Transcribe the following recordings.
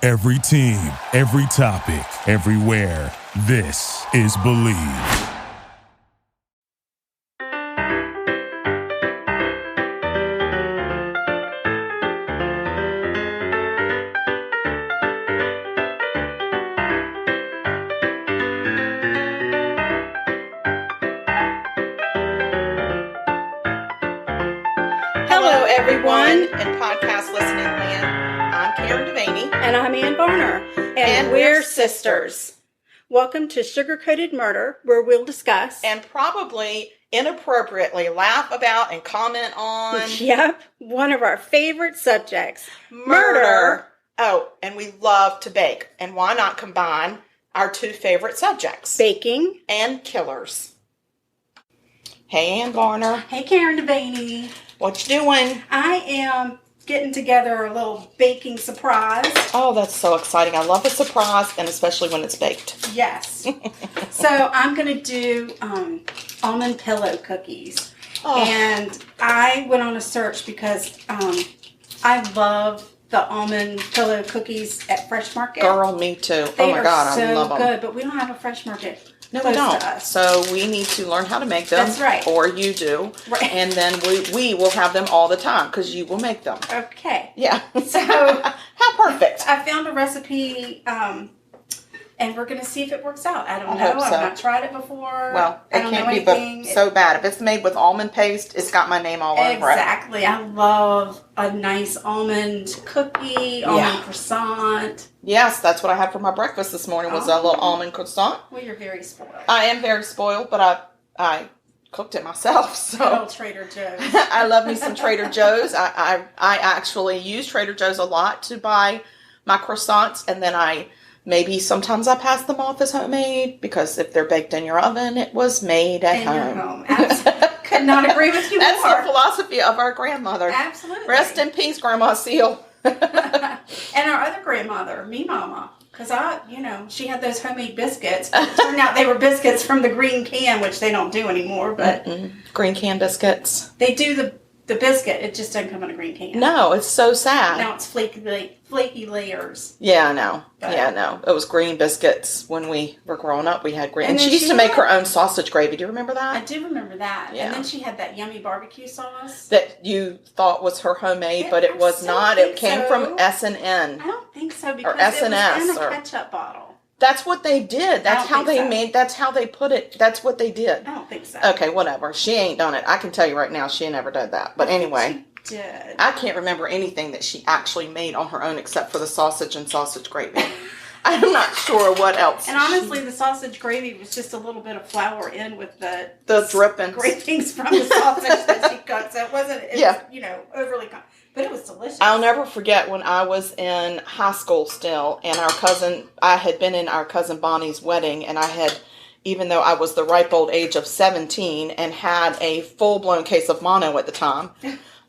Every team, every topic, everywhere. This is Believe. Hello, everyone in podcast listening land. I'm Karen Devaney. And I'm Ann Varner. And we're sisters. Welcome to Sugar-Coated Murder, where we'll discuss And probably inappropriately laugh about and comment on Yep, one of our favorite subjects, murder. Oh, and we love to bake. And why not combine our two favorite subjects? Baking And killers. Hey, Ann Varner. Hey, Karen Devaney. What you doing? I am getting together a little baking surprise. Oh, that's so exciting. I love a surprise, and especially when it's baked. Yes. So I'm going to do Almond Pillow cookies. Oh. And I went on a search because I love the Almond Pillow cookies at Fresh Market. Girl, me too. They oh my God, are I love them. so good, but we don't have a Fresh Market. No, we don't. So we need to learn how to make them. That's right. Or you do. Right. And then we will have them all the time because you will make them. Okay. Yeah. So how perfect. I found a recipe, and we're going to see if it works out. I don't I know. hope so. I've not tried it before. Well, I it don't can't know be anything. but so bad. If it's made with almond paste, it's got my name all over it. Exactly. I love a nice almond cookie, almond croissant. Yes, that's what I had for my breakfast this morning was a little almond croissant. Well, you're very spoiled. I am very spoiled, but I cooked it myself. So Good old Trader Joe's. I love me some Trader Joe's. I actually use Trader Joe's a lot to buy my croissants, and then sometimes I pass them off as homemade because if they're baked in your oven, it was made at home. Absolutely. Could not agree with you That's more. the philosophy of our grandmother. Absolutely. Rest in peace, Grandma Seal. And our other grandmother, me mama, because she had those homemade biscuits. But it turned out they were biscuits from the green can, which they don't do anymore. But green can biscuits. They do the biscuit. It just doesn't come in a green can. No, it's so sad. Now it's flaky layers. Yeah, I know. But, yeah, I know. It was green biscuits when we were growing up. We had green. And then she used to make her own sausage gravy. Do you remember that? I do remember that. Yeah. And then she had that yummy barbecue sauce. That you thought was her homemade, but it was not. It came from S&N. I don't think so because Or S&S, it was in a or ketchup bottle. That's what they did. That's how they made. That's how they put it. That's what they did. I don't think so. Okay, whatever. She ain't done it. I can tell you right now, she never did that. But anyway. She did. I can't remember anything that she actually made on her own except for the sausage and sausage gravy. I'm not sure what else. And honestly, the sausage gravy was just a little bit of flour in with the drippings. Scrapings from the sausage that she cooked. So it wasn't, overly, but it was delicious. I'll never forget when I was in high school still, and I had been in our cousin Bonnie's wedding, and I had, even though I was the ripe old age of 17 and had a full-blown case of mono at the time,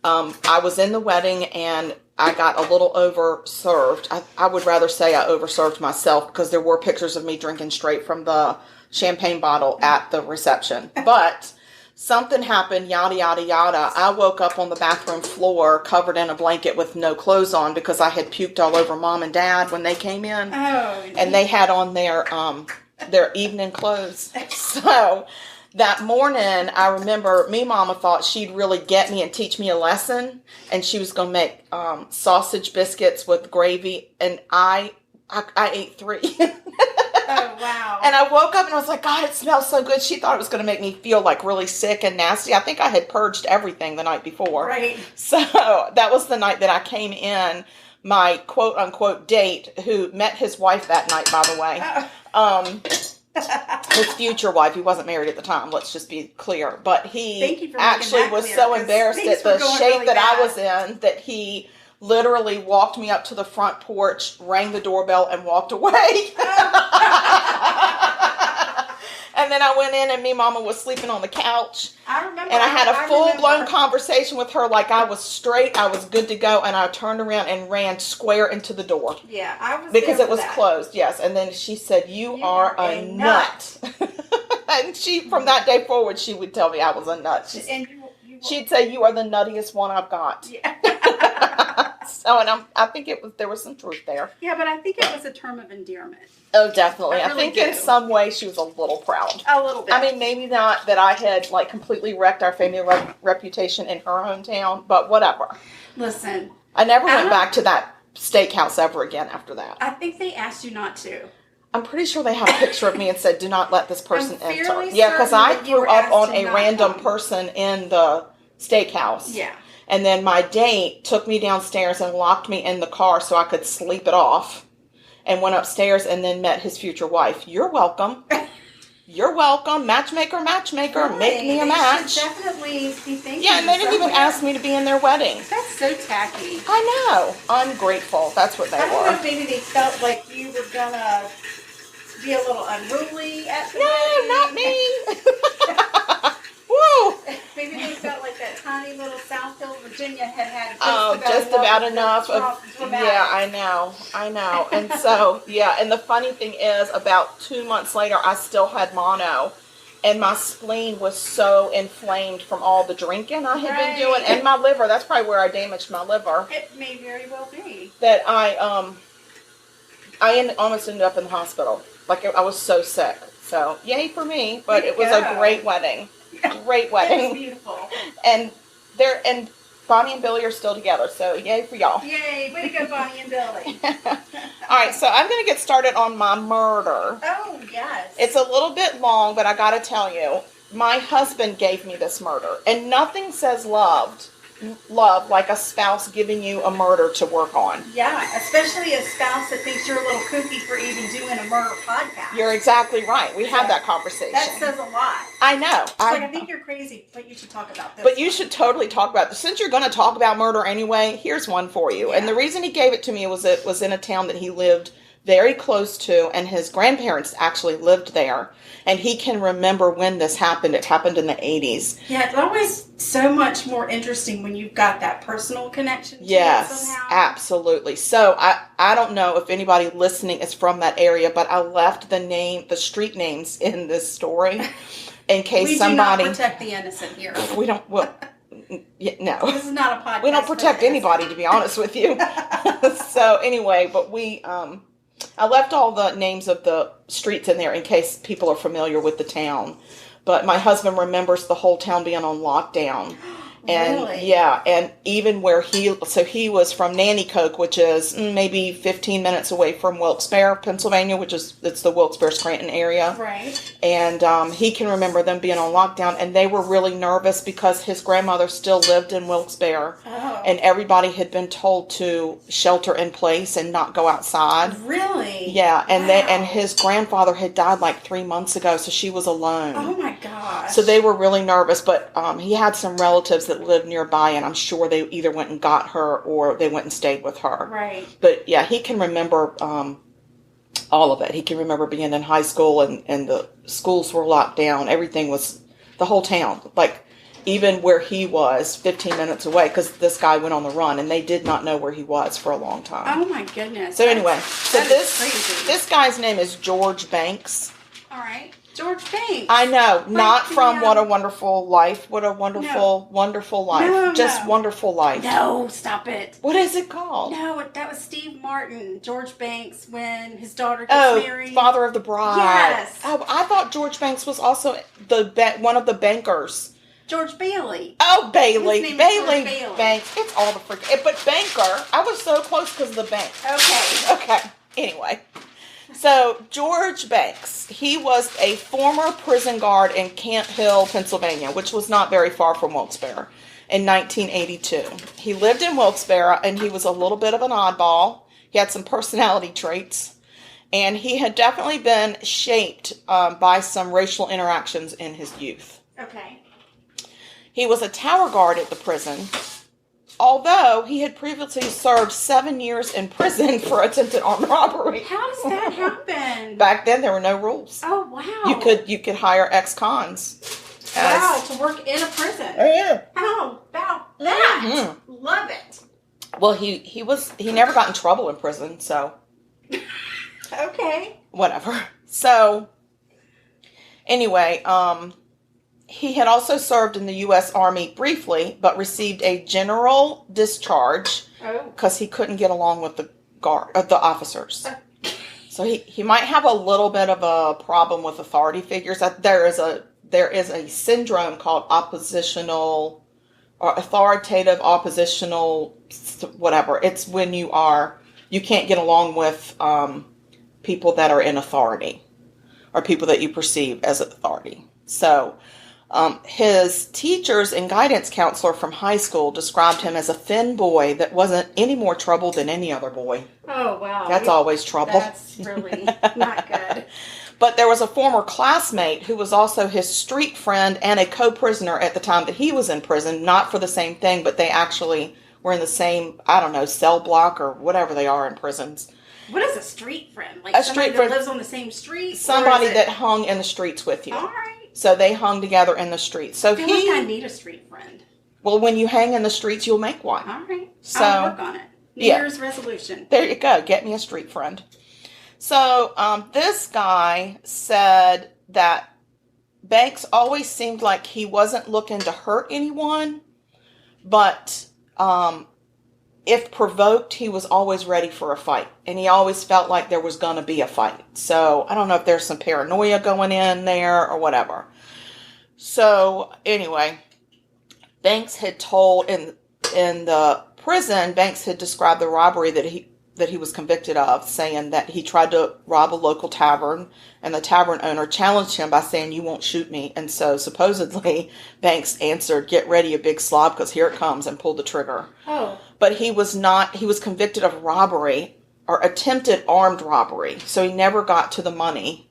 I was in the wedding and I got a little overserved. I would rather say I overserved myself because there were pictures of me drinking straight from the champagne bottle at the reception. But something happened, yada, yada, yada. I woke up on the bathroom floor covered in a blanket with no clothes on because I had puked all over Mom and Dad when they came in. Oh. And they had on their evening clothes. So that morning, I remember Mama thought she'd really get me and teach me a lesson, and she was going to make sausage biscuits with gravy, and I ate 3. Oh, wow. And I woke up and I was like, God, it smells so good. She thought it was going to make me feel like really sick and nasty. I think I had purged everything the night before. Right. So that was the night that I came in. My quote-unquote date, who met his wife that night, by the way. His future wife. He wasn't married at the time. Let's just be clear. But he actually was so embarrassed at the shape that I was in that he literally walked me up to the front porch, rang the doorbell, and walked away. And then I went in and Mama was sleeping on the couch. I remember. And I had a full-blown conversation with her like I was straight, I was good to go, and I turned around and ran square into the door. Yeah, I was because it was closed, yes. And then she said, you are a nut. And from that day forward, she would tell me I was a nut. She'd say, you are the nuttiest one I've got. Yeah. So, and I think there was some truth there. Yeah, but I think it was a term of endearment. Oh, definitely. I I really think do. in some way she was a little proud. A little bit. I mean, maybe not that I had like completely wrecked our family reputation in her hometown, but whatever. Listen. I never went back to that steakhouse ever again after that. I think they asked you not to. I'm pretty sure they had a picture of me and said, do not let this person enter. Yeah, because certain I that you threw were up asked on to a not random come. person in the steakhouse. Yeah. And then my date took me downstairs and locked me in the car so I could sleep it off. And went upstairs and then met his future wife. You're welcome. You're welcome. Matchmaker, Really? make me a They match. should definitely be thinking. Yeah, and they didn't even ask me to be in their wedding. That's so tacky. I know. Ungrateful. That's what they I don't know were. if maybe they felt like you were gonna be a little unruly at the No, wedding. not me. Woo! Maybe they felt like that tiny little South Hill, Virginia had Just about enough of, dramatic. yeah, I know. And so, yeah, and the funny thing is, about 2 months later, I still had mono, and my spleen was so inflamed from all the drinking I had been doing, and my liver, that's probably where I damaged my liver, It may very well be. that I almost ended up in the hospital. Like, I was so sick. So, yay for me, but it was a great wedding. Great It was wedding. beautiful. And Bonnie and Billy are still together, so yay for y'all. Yay, way to go, Bonnie and Billy. All right, so I'm going to get started on my murder. Oh, yes. It's a little bit long, but I got to tell you, my husband gave me this murder, and nothing says love like a spouse giving you a murder to work on. Yeah, especially a spouse that thinks you're a little kooky for even doing a murder podcast. You're exactly right. We had that conversation. That says a lot. I know. It's like, I think you're crazy, but you should talk about this. But you should totally talk about this. Since you're going to talk about murder anyway, here's one for you. Yeah. And the reason he gave it to me was it was in a town that he lived very close to, and his grandparents actually lived there. And he can remember when this happened. It happened in the 80s. Yeah, it's always so much more interesting when you've got that personal connection to it Yes, somehow. absolutely. So I don't know if anybody listening is from that area, but I left the street names in this story in case We somebody. do not protect the innocent here. We don't. Well, yeah, no. This is not a podcast. We don't for protect the anybody, to be honest with you. So anyway, but I left all the names of the streets in there in case people are familiar with the town. But my husband remembers the whole town being on lockdown. And Really? yeah, and even where he was from Nanticoke, which is maybe 15 minutes away from Wilkes-Barre, Pennsylvania, it's the Wilkes-Barre Scranton area. Right. And he can remember them being on lockdown, and they were really nervous because his grandmother still lived in Wilkes-Barre, Oh. and everybody had been told to shelter in place and not go outside. Really? Yeah, and Wow. his grandfather had died like 3 months ago, so she was alone. Oh my gosh. So they were really nervous, but he had some relatives that lived nearby, and I'm sure they either went and got her or they went and stayed with her. Right. But yeah, he can remember all of it. He can remember being in high school and the schools were locked down. Everything was, the whole town, like even where he was 15 minutes away, because this guy went on the run and they did not know where he was for a long time. Oh my goodness. So anyway, That is crazy. this guy's name is George Banks. All right. George Banks. I know, not the, from What a Wonderful Life. What a wonderful, No. wonderful life. No, Just no. Wonderful Life. No, stop it. What is it called? No, that was Steve Martin. George Banks when his daughter gets married. Father of the Bride. Yes. Oh, I thought George Banks was also one of the bankers. George Bailey. Oh, Bailey. His name is Bailey George Bailey. Banks. It's all the freaking. But banker. I was so close because of the bank. Okay. Okay. Anyway. So, George Banks, he was a former prison guard in Camp Hill, Pennsylvania, which was not very far from Wilkes-Barre, in 1982. He lived in Wilkes-Barre, and he was a little bit of an oddball. He had some personality traits, and he had definitely been shaped by some racial interactions in his youth. Okay. He was a tower guard at the prison, although he had previously served 7 years in prison for attempted armed robbery. How does that happen? Back then, there were no rules. Oh, wow. You could hire ex-cons. Wow, to work in a prison. Oh, yeah. How about that? Mhm. Love it. Well, he never got in trouble in prison, so Okay. whatever. So anyway, he had also served in the U.S. Army briefly, but received a general discharge Oh. because he couldn't get along with the officers. So he might have a little bit of a problem with authority figures. There is a syndrome called oppositional or authoritative oppositional whatever. It's when you can't get along with people that are in authority or people that you perceive as authority. So his teachers and guidance counselor from high school described him as a thin boy that wasn't any more trouble than any other boy. Oh, wow. That's always trouble. That's really not good. But there was a former classmate who was also his street friend and a co-prisoner at the time that he was in prison, not for the same thing, but they actually were in the same, I don't know, cell block or whatever they are in prisons. What is a street friend? Like A somebody street friend- that lives on the same street? Somebody that hung in the streets with you. All right. So they hung together in the streets. So I feel like I need a street friend. Well, when you hang in the streets, you'll make one. All right. So, I'll work on it. New Year's resolution. There you go. Get me a street friend. So this guy said that Banks always seemed like he wasn't looking to hurt anyone, but if provoked, he was always ready for a fight. And he always felt like there was going to be a fight. So I don't know if there's some paranoia going in there or whatever. So anyway, Banks had told in the prison, Banks had described the robbery that he was convicted of, saying that he tried to rob a local tavern, and the tavern owner challenged him by saying, "You won't shoot me." And so supposedly Banks answered, "Get ready, you big slob, because here it comes," and pulled the trigger. Oh. But he was convicted of robbery or attempted armed robbery. So he never got to the money.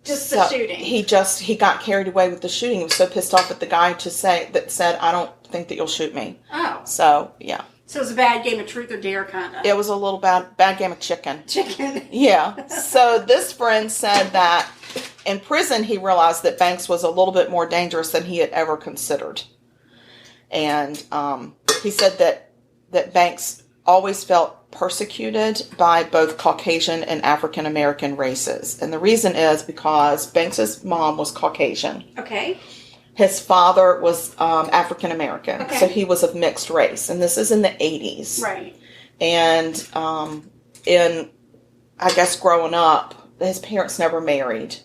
Just the shooting. He got carried away with the shooting. He was so pissed off at the guy that said, "I don't think that you'll shoot me." Oh. So, yeah. So it was a bad game of truth or dare, kind of. It was a little bad game of chicken. Chicken. Yeah. So this friend said that in prison he realized that Banks was a little bit more dangerous than he had ever considered. And he said that Banks always felt persecuted by both Caucasian and African American races. And the reason is because Banks's mom was Caucasian. Okay. His father was African American. Okay. So he was of mixed race. And this is in the 80s. Right. And I guess growing up, his parents never married.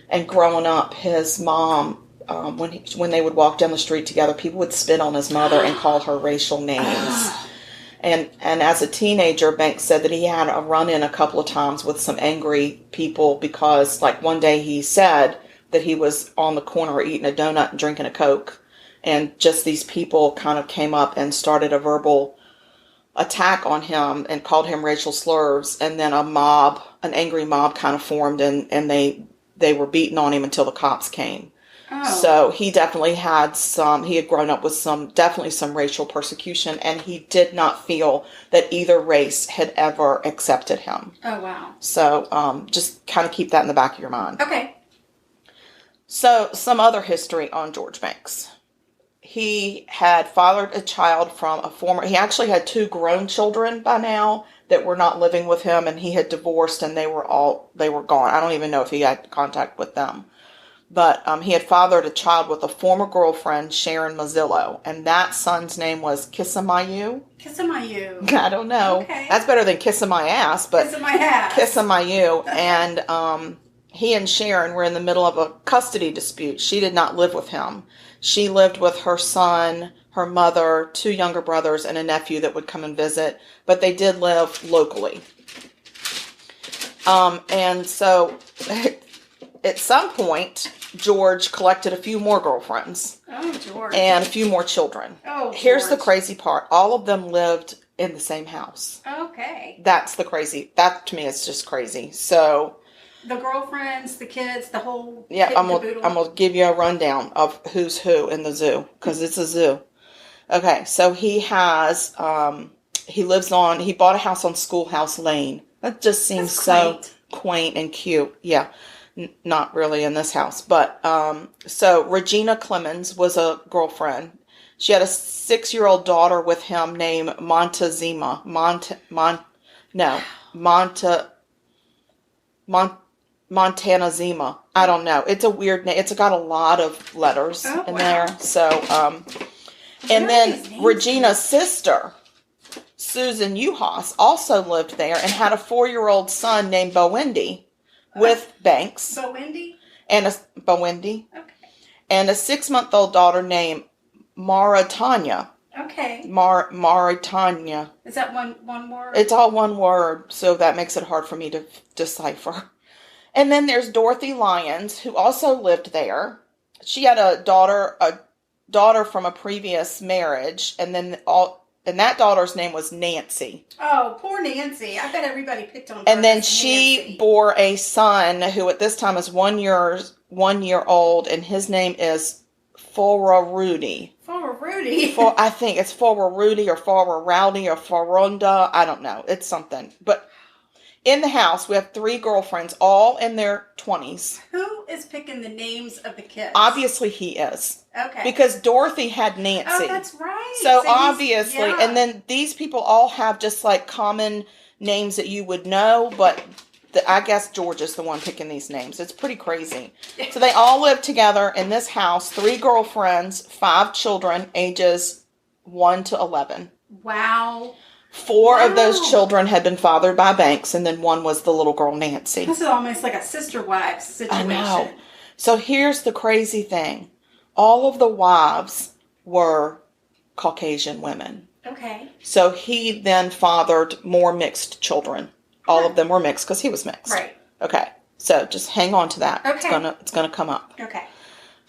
And growing up, his mom, when they would walk down the street together, people would spit on his mother and call her racial names. And as a teenager, Banks said that he had a run-in a couple of times with some angry people because, like, one day he said that he was on the corner eating a donut and drinking a Coke. And just these people kind of came up and started a verbal attack on him and called him racial slurs. And then an angry mob kind of formed and they were beating on him until the cops came. Oh. So he definitely he had grown up with definitely some racial persecution, and he did not feel that either race had ever accepted him. Oh, wow. So just kind of keep that in the back of your mind. Okay. So some other history on George Banks. He had fathered a child from he actually had 2 grown children by now that were not living with him, and he had divorced and they were gone. I don't even know if he had contact with them. But he had fathered a child with a former girlfriend, Sharon Mazzillo, and that son's name was Kissamayu. Kissamayu. I don't know. Okay. That's better than Kissing My Ass, but Kissing My Ass. Kissamayu. And he and Sharon were in the middle of a custody dispute. She did not live with him. She lived with her son, her mother, 2 younger brothers, and a nephew that would come and visit, but they did live locally. And so at some point, George collected a few more girlfriends. Oh, George. And a few more children. Oh, Here's the George. crazy part. All of them lived in the same house. Okay. That to me is just crazy. So The girlfriends, the kids, the whole... yeah, I'm caboodle. gonna give you a rundown of who's who in the zoo, because it's a zoo. Okay, so he bought a house on Schoolhouse Lane. That just seems so quaint and cute. Yeah. Not really in this house, but so Regina Clemens was a girlfriend. She had a 6-year-old daughter with him named Montezima. Montanazima. I don't know. It's a weird name. It's got a lot of letters in there. So, and then Regina's sister Susan Uhas also lived there and had a 4-year-old son named Bowendy with Banks. Bowendy? Bowendy. Okay. And a 6-month-old daughter named Mauritania. Okay. Mauritania. Is that one word? It's all one word, so that makes it hard for me to decipher. And then there's Dorothy Lyons, who also lived there. She had a daughter from a previous marriage, and that daughter's name was Nancy. Oh, poor Nancy. I bet everybody picked on her. And then she bore a son who at this time is 1 year old, and his name is Rudy. Rudy. I think it's Rudy or Rowdy or Farunda. I don't know. It's something. But in the house, we have 3 girlfriends, all in their 20s. Who is picking the names of the kids? Obviously, he is. Okay. Because Dorothy had Nancy. Oh, that's right. So obviously, yeah. and then these people all have just like common names that you would know, but I guess George is the one picking these names. It's pretty crazy. So they all live together in this house, 3 girlfriends, 5 children, ages 1 to 11. Wow. 4 of those children had been fathered by Banks, and then 1 was the little girl, Nancy. This is almost like a sister wives situation. I know. So here's the crazy thing. All of the wives were Caucasian women. Okay. So he then fathered more mixed children. All of them were mixed because he was mixed. Right. Okay. So just hang on to that. Okay. It's gonna come up. Okay.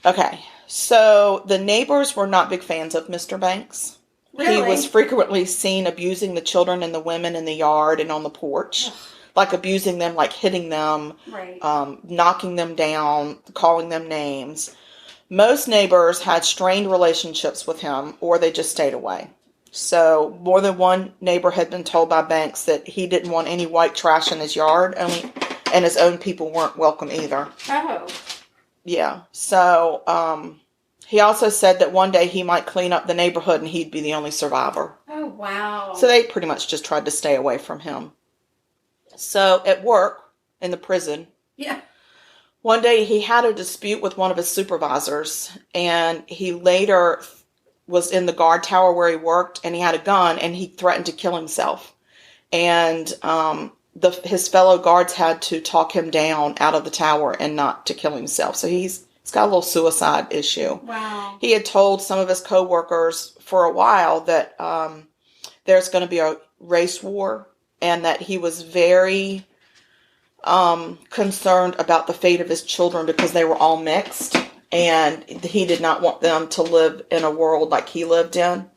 Okay. So the neighbors were not big fans of Mr. Banks. Really? He was frequently seen abusing the children and the women in the yard and on the porch. Ugh. Like abusing them, like hitting them, right. Knocking them down, calling them names. Most neighbors had strained relationships with him, or they just stayed away. So more than one neighbor had been told by Banks that he didn't want any white trash in his yard, and his own people weren't welcome either. Oh. Yeah. So he also said that one day he might clean up the neighborhood and he'd be the only survivor. Oh, wow. So they pretty much just tried to stay away from him. So at work, in the prison, yeah. One day he had a dispute with one of his supervisors, and he later was in the guard tower where he worked, and he had a gun, and he threatened to kill himself. And his fellow guards had to talk him down out of the tower and not to kill himself. So he's got a little suicide issue. Wow. He had told some of his coworkers for a while that there's going to be a race war, and that he was very concerned about the fate of his children because they were all mixed, and he did not want them to live in a world like he lived in,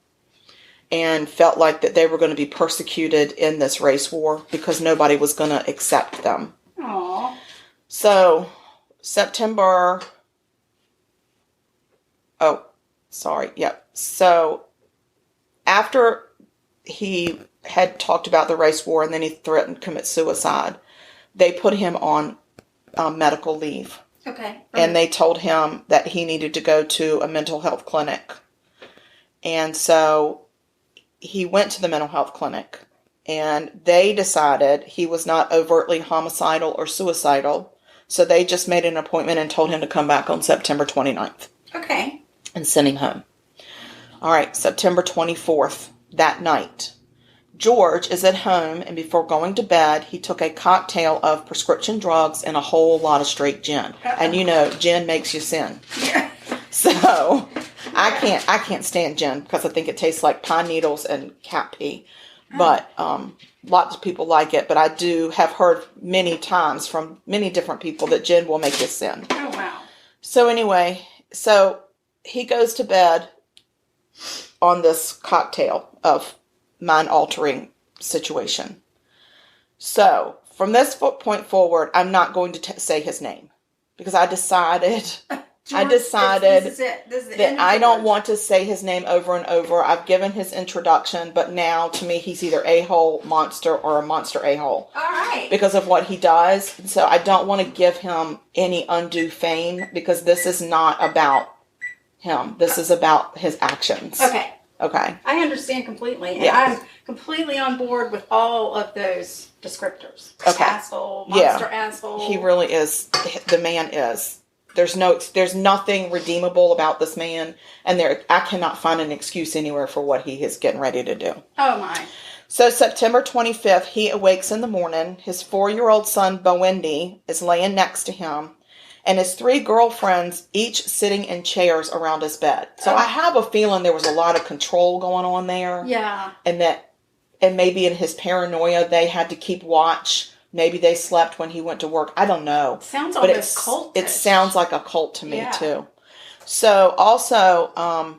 and felt like that they were going to be persecuted in this race war because nobody was going to accept them. Aww. So So after he had talked about the race war and then he threatened to commit suicide, they put him on medical leave. Okay. And they told him that he needed to go to a mental health clinic. And so he went to the mental health clinic, and they decided he was not overtly homicidal or suicidal. So they just made an appointment and told him to come back on September 29th. Okay. And send him home. All right, September 24th, that night. George is at home, and before going to bed, he took a cocktail of prescription drugs and a whole lot of straight gin. Uh-oh. And you know, gin makes you sin. Yeah. So I can't stand gin because I think it tastes like pine needles and cat pee. But lots of people like it. But I do have heard many times from many different people that gin will make you sin. Oh, wow. So anyway, he goes to bed on this cocktail of mind-altering situation. So, from this point forward, I'm not going to say his name. Because I decided This is it. This is the that I don't want to say his name over and over. I've given his introduction, but now, to me, he's either a-hole monster or a monster a-hole. All right. Because of what he does. And so I don't want to give him any undue fame, because this is not about him. This is about his actions. Okay. Okay. I understand completely. And Yeah. I'm completely on board with all of those descriptors. Okay. Asshole, monster asshole. He really is. The man is. There's nothing redeemable about this man, and I cannot find an excuse anywhere for what he is getting ready to do. Oh my. So September 25th, he awakes in the morning. His 4-year-old son, Bowendy, is laying next to him, and his 3 girlfriends each sitting in chairs around his bed. So I have a feeling there was a lot of control going on there. Yeah. And maybe in his paranoia, they had to keep watch. Maybe they slept when he went to work. I don't know. Sounds almost cultish. It sounds like a cult to me, too. So also,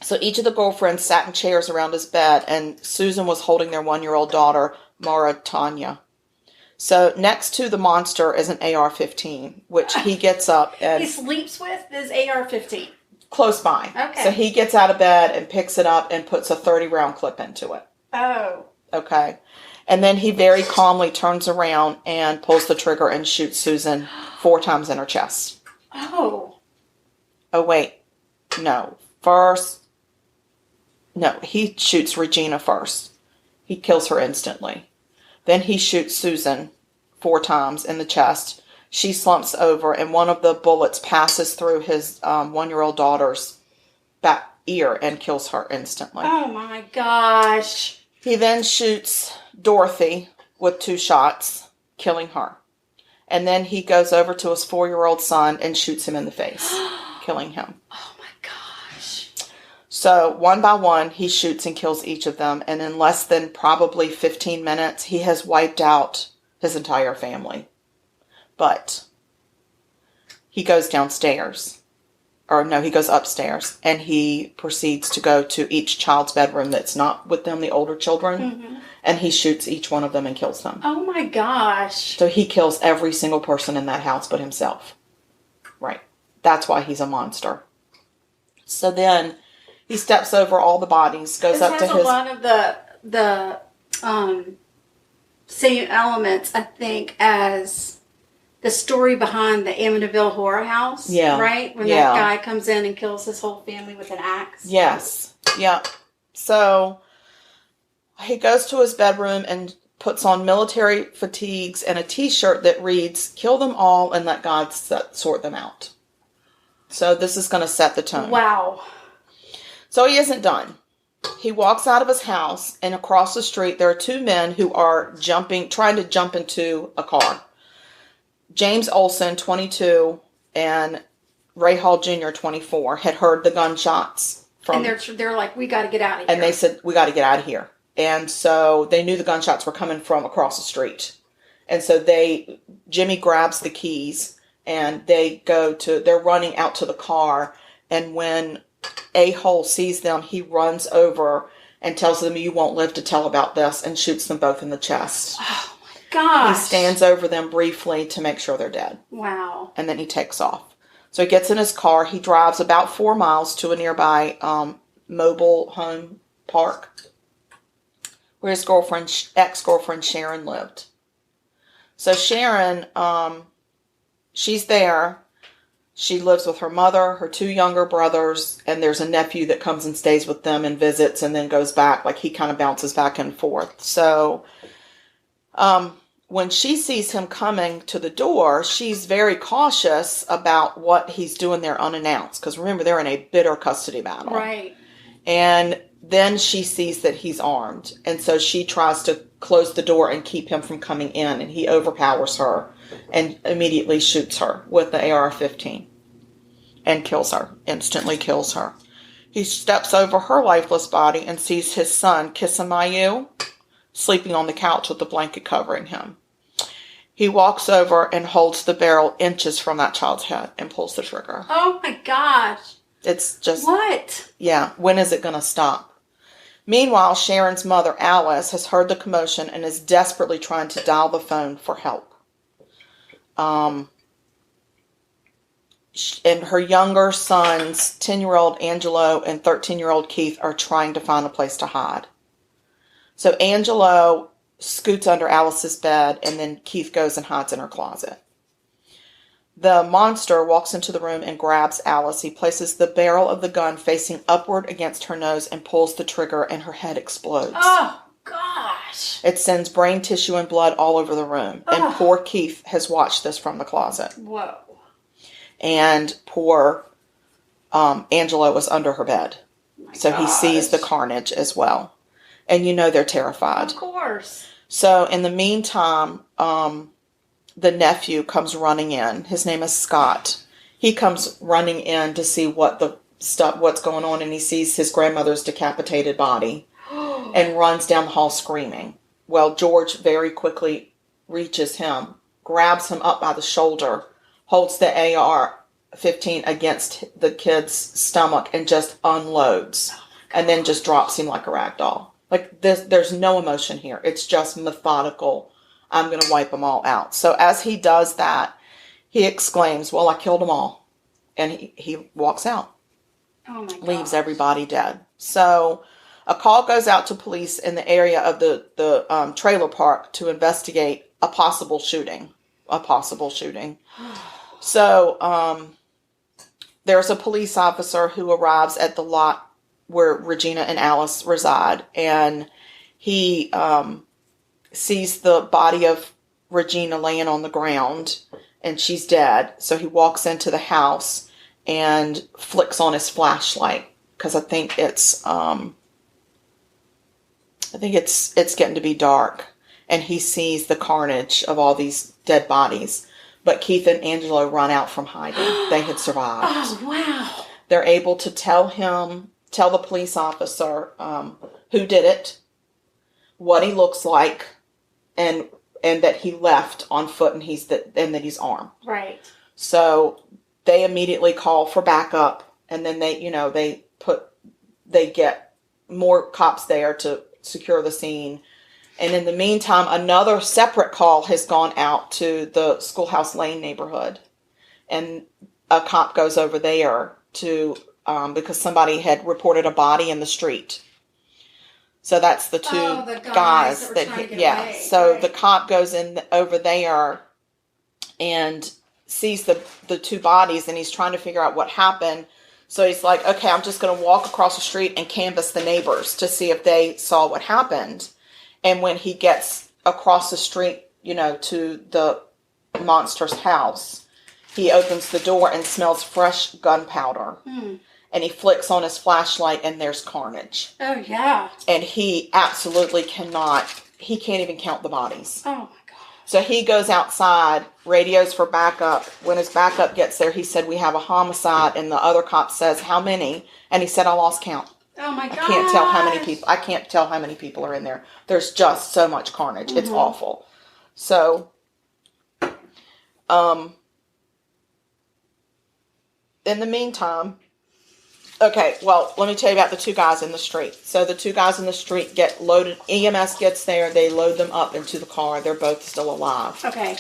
so each of the girlfriends sat in chairs around his bed, and Susan was holding their 1-year-old daughter, Mauritania. So next to the monster is an AR-15, which he gets up and... He sleeps with his AR-15. Close by. Okay. So he gets out of bed and picks it up and puts a 30-round clip into it. Oh. Okay. And then he very calmly turns around and pulls the trigger and shoots Susan 4 times in her chest. Oh. Oh, wait. No. First... No, he shoots Regina first. He kills her instantly. Then he shoots Susan 4 times in the chest. She slumps over, and one of the bullets passes through his 1-year-old daughter's back ear and kills her instantly. Oh, my gosh. He then shoots Dorothy with 2 shots, killing her. And then he goes over to his 4-year-old son and shoots him in the face, killing him. Oh, my gosh. So, one by one, he shoots and kills each of them. And in less than probably 15 minutes, he has wiped out his entire family. But he goes downstairs. Or no, he goes upstairs. And he proceeds to go to each child's bedroom that's not with them, the older children. Mm-hmm. And he shoots each one of them and kills them. Oh my gosh. So he kills every single person in that house but himself. Right. That's why he's a monster. So then... he steps over all the bodies, goes up to his... This has a lot of the same elements, I think, as the story behind the Amityville Horror House. Yeah. Right? When that guy comes in and kills his whole family with an axe. Yes. Yeah. So, he goes to his bedroom and puts on military fatigues and a t-shirt that reads, "Kill them all and let God sort them out." So, this is going to set the tone. Wow. So he isn't done. He walks out of his house, and across the street there are 2 men who are trying to jump into a car. James Olson, 22, and Ray Hall Jr., 24, had heard the gunshots. And they're like, we got to get out of here. And they said, we got to get out of here. And so they knew the gunshots were coming from across the street. And so Jimmy grabs the keys, and they're running out to the car, and when A-hole sees them, he runs over and tells them, "You won't live to tell about this," and shoots them both in the chest. Oh my gosh. He stands over them briefly to make sure they're dead. Wow. And then he takes off. So he gets in his car. He drives about 4 miles to a nearby mobile home park where his ex-girlfriend Sharon lived. So Sharon, she's there. She lives with her mother, her 2 younger brothers, and there's a nephew that comes and stays with them and visits and then goes back. Like, he kind of bounces back and forth. So, when she sees him coming to the door, she's very cautious about what he's doing there unannounced. Because remember, they're in a bitter custody battle. Right. And then she sees that he's armed. And so she tries to close the door and keep him from coming in. And he overpowers her and immediately shoots her with the AR-15. And kills her. Instantly kills her. He steps over her lifeless body and sees his son, Kisamayu, sleeping on the couch with the blanket covering him. He walks over and holds the barrel inches from that child's head and pulls the trigger. Oh my gosh. It's just... what? Yeah, when is it going to stop? Meanwhile, Sharon's mother, Alice, has heard the commotion and is desperately trying to dial the phone for help. And her younger sons, 10-year-old Angelo and 13-year-old Keith, are trying to find a place to hide. So Angelo scoots under Alice's bed, and then Keith goes and hides in her closet. The monster walks into the room and grabs Alice. He places the barrel of the gun facing upward against her nose and pulls the trigger, and her head explodes. Oh, gosh. It sends brain tissue and blood all over the room. Oh. And poor Keith has watched this from the closet. Whoa. And poor Angelo was under her bed. So he sees the carnage as well. And they're terrified. Of course. So in the meantime, the nephew comes running in. His name is Scott. He comes running in to see what's going on, and he sees his grandmother's decapitated body and runs down the hall screaming. Well, George very quickly reaches him, grabs him up by the shoulder, holds the AR-15 against the kid's stomach and just unloads, and then just drops him like a rag doll. Like this, there's no emotion here. It's just methodical. I'm going to wipe them all out. So as he does that, he exclaims, well, I killed them all. And he walks out. Oh my God. Leaves everybody dead. So a call goes out to police in the area of the trailer park to investigate a possible shooting. So there's a police officer who arrives at the lot where Regina and Alice reside. And he sees the body of Regina laying on the ground, and she's dead. So he walks into the house and flicks on his flashlight, because I think it's getting to be dark, and he sees the carnage of all these dead bodies. But Keith and Angelo run out from hiding. They had survived. Oh, wow. They're able to tell the police officer who did it, what he looks like, and that he left on foot, and that he's armed. Right. So they immediately call for backup, and then they get more cops there to secure the scene. And in the meantime, another separate call has gone out to the Schoolhouse Lane neighborhood, and a cop goes over there to because somebody had reported a body in the street. So that's the two guys that hit. Yeah. Away. So right. The cop goes in over there and sees the two bodies, and he's trying to figure out what happened. So he's like, okay, I'm just going to walk across the street and canvass the neighbors to see if they saw what happened. And when he gets across the street, to the monster's house, he opens the door and smells fresh gunpowder. And he flicks on his flashlight, and there's carnage. Oh, yeah. And he absolutely can't even count the bodies. Oh, my God. So he goes outside, radios for backup. When his backup gets there, he said, we have a homicide. And the other cop says, how many? And he said, I lost count. Oh, my God. I can't tell how many people are in there. There's just so much carnage. Mm-hmm. It's awful. So, in the meantime... Okay, well, let me tell you about the two guys in the street. So the two guys in the street get loaded. EMS gets there. They load them up into the car. They're both still alive. Okay.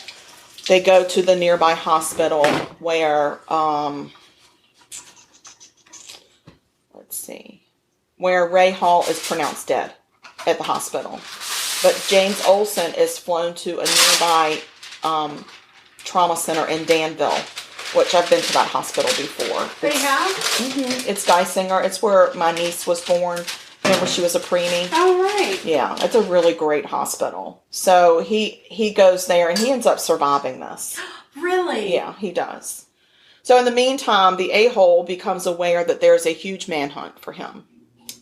They go to the nearby hospital where, where Ray Hall is pronounced dead at the hospital. But James Olson is flown to a nearby trauma center in Danville, which I've been to that hospital before. They have? Mm-hmm. It's Geisinger. It's where my niece was born. Remember, she was a preemie. Oh, right. Yeah, it's a really great hospital. So he goes there, and he ends up surviving this. Really? Yeah, he does. So in the meantime, the a-hole becomes aware that there's a huge manhunt for him.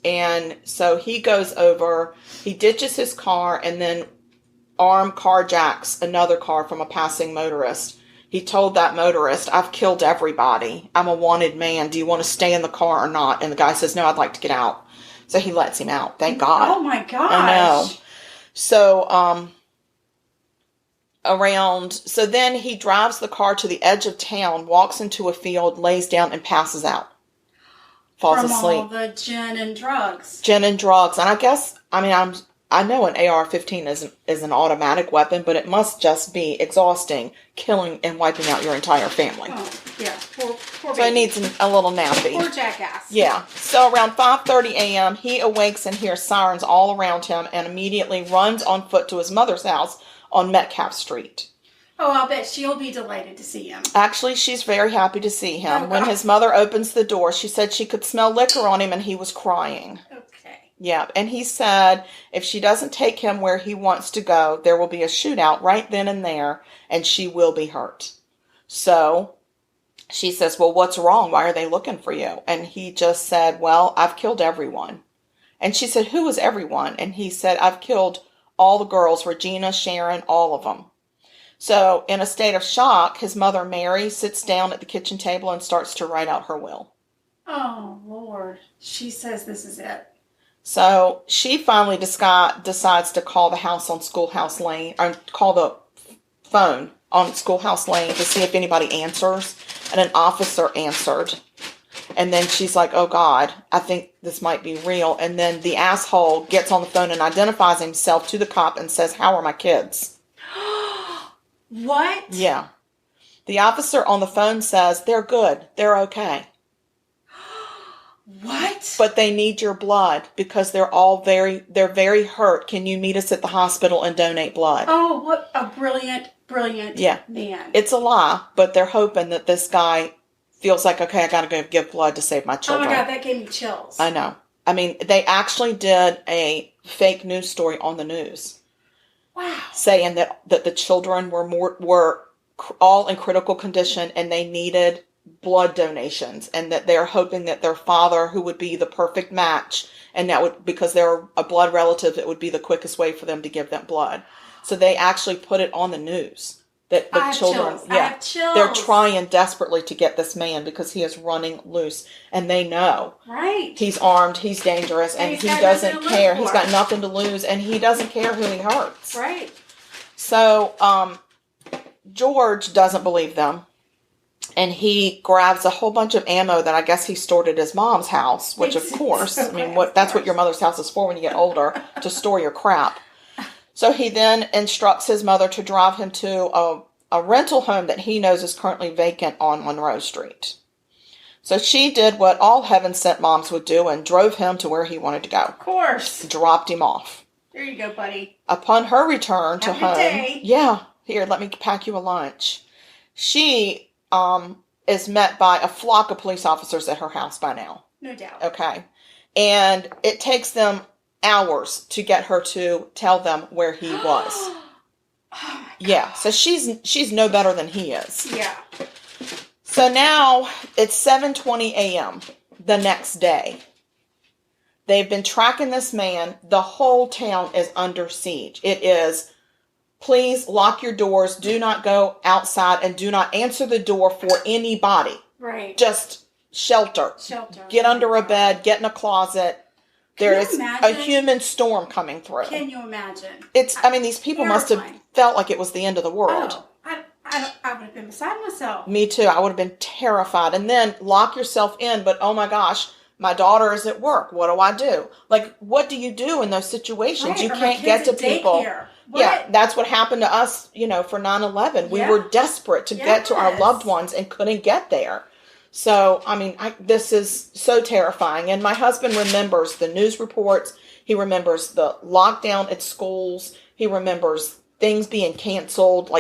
And so he goes over, he ditches his car, and then armed carjacks another car from a passing motorist. He told that motorist, I've killed everybody. I'm a wanted man. Do you want to stay in the car or not? And the guy says, no, I'd like to get out. So he lets him out. Thank God. Oh, my gosh. I know. So, so then he drives the car to the edge of town, walks into a field, lays down, and passes out. Falls asleep. From all the gin and drugs. And I know an AR-15 is an automatic weapon, but it must just be exhausting, killing and wiping out your entire family. Oh, yeah. Poor so he needs a little nappy. Poor jackass. Yeah. So around 5:30 a.m., he awakes and hears sirens all around him and immediately runs on foot to his mother's house on Metcalf Street. Oh, I'll bet she'll be delighted to see him. Actually, she's very happy to see him. When his mother opens the door, she said she could smell liquor on him and he was crying. Okay. Yeah, and he said if she doesn't take him where he wants to go, there will be a shootout right then and there, and she will be hurt. So she says, well, what's wrong? Why are they looking for you? And he just said, well, I've killed everyone. And she said, who was everyone? And he said, I've killed all the girls, Regina, Sharon, all of them. So in a state of shock, his mother, Mary, sits down at the kitchen table and starts to write out her will. Oh, Lord. She says this is it. So she finally decides to call the house on Schoolhouse Lane, or call the phone on Schoolhouse Lane to see if anybody answers. And an officer answered. And then she's like, oh, God, I think this might be real. And then the asshole gets on the phone and identifies himself to the cop and says, how are my kids? What? Yeah. The officer on the phone says, they're good. They're okay. What? But they need your blood because they're very hurt. Can you meet us at the hospital and donate blood? Oh, what a brilliant man. It's a lie, but they're hoping that this guy feels like, okay, I got to go give blood to save my children. Oh my God, that gave me chills. I know. I mean, they actually did a fake news story on the news. Wow. Saying that the children were all in critical condition and they needed blood donations, and that they're hoping that their father, who would be the perfect match, and that would, because they're a blood relative, it would be the quickest way for them to give them blood. So they actually put it on the news. That the children, I have chills. They're trying desperately to get this man because he is running loose, and they know, right? He's armed, he's dangerous, and he doesn't care. He's got nothing to lose, and he doesn't care who he hurts. Right. So George doesn't believe them, and he grabs a whole bunch of ammo that I guess he stored at his mom's house. Which, of course, I mean, that's what your mother's house is for when you get older, to store your crap. So he then instructs his mother to drive him to a rental home that he knows is currently vacant on Monroe Street. So she did what all heaven-sent moms would do and drove him to where he wanted to go. Of course. Dropped him off. There you go, buddy. Upon her return to home... Day. Yeah. Here, let me pack you a lunch. She is met by a flock of police officers at her house by now. No doubt. Okay. And it takes them hours to get her to tell them where he was. Oh my God. Yeah, so she's no better than he is. Yeah. So now it's 7:20 a.m. the next day. They've been tracking this man. The whole town is under siege. It is, please lock your doors, do not go outside, and do not answer the door for anybody. Right. Just shelter. Get under a bed, get in a closet. There is a human storm coming through. Can you imagine? These people must have felt like it was the end of the world. Oh, I would have been beside myself. Me too. I would have been terrified. And then lock yourself in. But oh my gosh, my daughter is at work. What do I do? Like, what do you do in those situations? Right, you can't get to people. Yeah, that's what happened to us, for 9/11. We were desperate to get to our loved ones and couldn't get there. So, this is so terrifying. And my husband remembers the news reports. He remembers the lockdown at schools. He remembers things being canceled,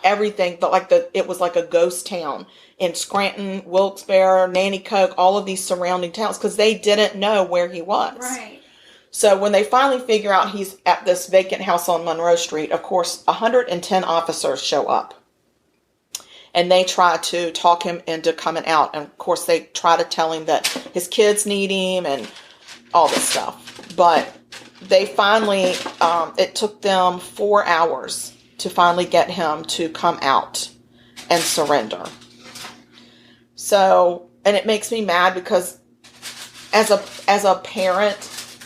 everything. But it was like a ghost town in Scranton, Wilkes-Barre, Nanticoke, all of these surrounding towns, because they didn't know where he was. Right. So when they finally figure out he's at this vacant house on Monroe Street, of course, 110 officers show up. And they try to talk him into coming out. And, of course, they try to tell him that his kids need him and all this stuff. But they finally, it took them 4 hours to finally get him to come out and surrender. So, and it makes me mad because as a parent,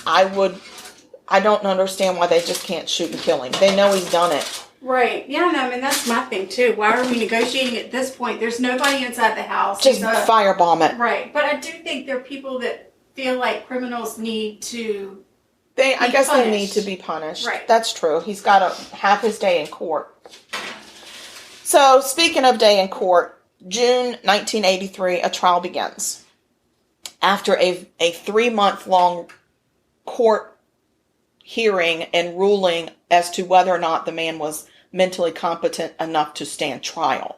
I don't understand why they just can't shoot and kill him. They know he's done it. Right. Yeah, no, that's my thing, too. Why are we negotiating at this point? There's nobody inside the house. Just firebomb it. Right. But I do think there are people that feel like criminals need to I guess punished. They need to be punished. Right. That's true. He's got to have his day in court. So, speaking of day in court, June 1983, a trial begins. After a 3-month-long court hearing and ruling as to whether or not the man was mentally competent enough to stand trial.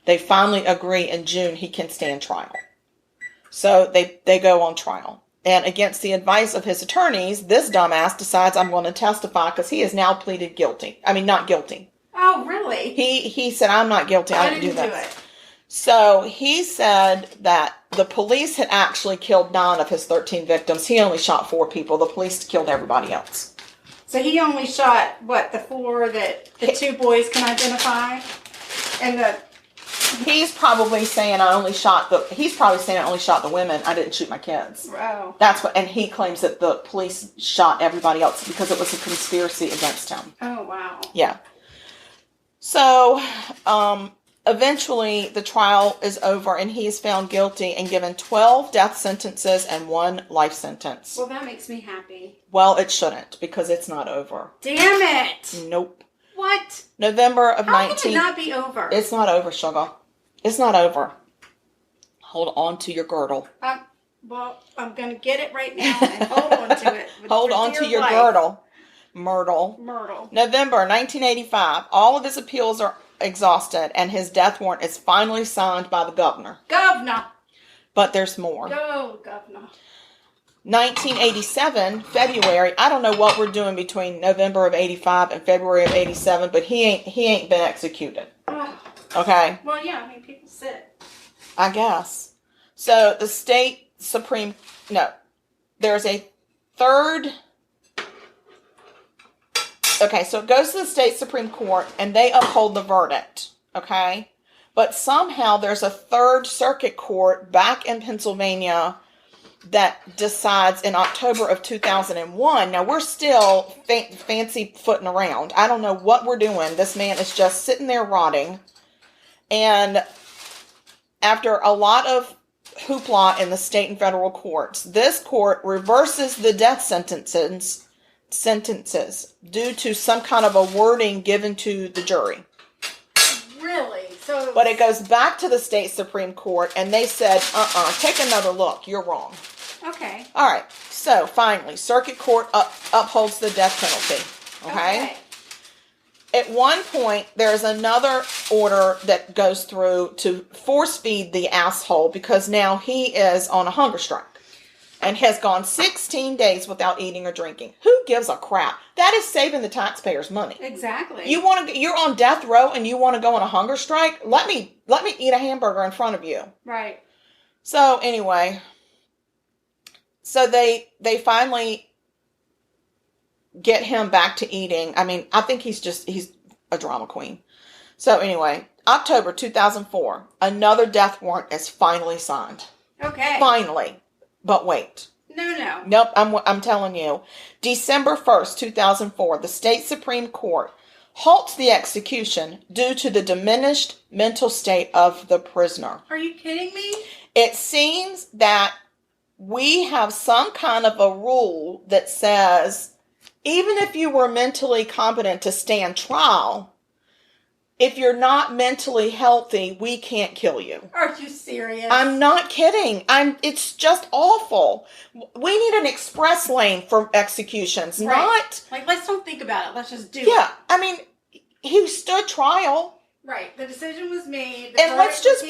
They finally agree in June he can stand trial. So they go on trial. And against the advice of his attorneys, this dumbass decides, I'm going to testify because he has now pleaded guilty. Not guilty. Oh, really? He said, I'm not guilty. I didn't do that. Do it. So he said that the police had actually killed 9 of his 13 victims. He only shot 4 people. The police killed everybody else. So he only shot, what, the 4 that the 2 boys can identify? And he's probably saying I only shot the women. I didn't shoot my kids. Wow. That's what, and he claims that the police shot everybody else because it was a conspiracy against him. Oh, wow. Yeah. So, eventually the trial is over and he is found guilty and given 12 death sentences and 1 life sentence. Well, that makes me happy. Well, it shouldn't because it's not over. Damn it! Nope. What? November of How 19... can it not be over? It's not over, sugar. It's not over. Hold on to your girdle. Well, I'm going to get it right now and hold on to it. Hold on to your girdle. Myrtle. November 1985. All of his appeals are exhausted and his death warrant is finally signed by the governor. Governor! But there's more. Go, governor. 1987, February. I don't know what we're doing between November of 85 and February of 87, but he ain't been executed. Okay? Well, yeah, I mean, people sit. I guess. So the state supreme... No. There's a third... Okay, so it goes to the state Supreme Court, and they uphold the verdict, okay? But somehow there's a third circuit court back in Pennsylvania that decides in October of 2001. Now, we're still fancy footing around. I don't know what we're doing. This man is just sitting there rotting. And after a lot of hoopla in the state and federal courts, this court reverses the death sentences due to some kind of a wording given to the jury. Really? So, but it goes back to the state Supreme Court and they said, take another look. You're wrong. Okay. All right. So finally, circuit court upholds the death penalty. Okay. At one point, there's another order that goes through to force feed the asshole because now he is on a hunger strike. And has gone 16 days without eating or drinking. Who gives a crap? That is saving the taxpayers money. Exactly. You're on death row and you want to go on a hunger strike? Let me eat a hamburger in front of you. Right. So anyway, so they finally get him back to eating. I mean, I think he's a drama queen. So anyway, October 2004, another death warrant is finally signed. Okay. Finally. But wait. No. Nope, I'm telling you. December 1st, 2004, the state Supreme Court halts the execution due to the diminished mental state of the prisoner. Are you kidding me? It seems that we have some kind of a rule that says even if you were mentally competent to stand trial, if you're not mentally healthy, we can't kill you. Are you serious? I'm not kidding. It's just awful. We need an express lane for executions, right. Not... Like, let's don't think about it. Let's just do it. Yeah, I mean, he stood trial. Right. The decision was made. And let's just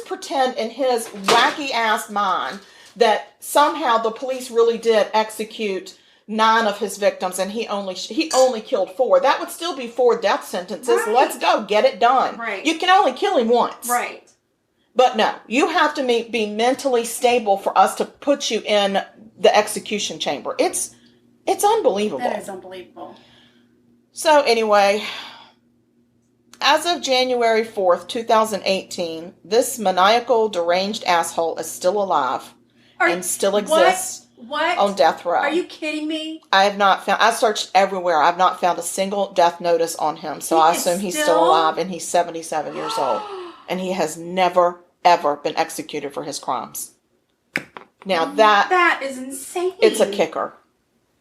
pretend in his wacky ass mind that somehow the police really did execute 9 of his victims and he only killed 4. That would still be 4 death sentences. Right. Let's go. Get it done. Right. You can only kill him once. Right. But no, you have to be mentally stable for us to put you in the execution chamber. It's unbelievable. That is unbelievable. So anyway, as of January 4th, 2018, this maniacal, deranged asshole is still alive and still exists. What? On death row. Are you kidding me? I searched everywhere. I've not found a single death notice on him. So I assume he's still alive and he's 77 years old. And he has never, ever been executed for his crimes. Now that is insane. It's a kicker.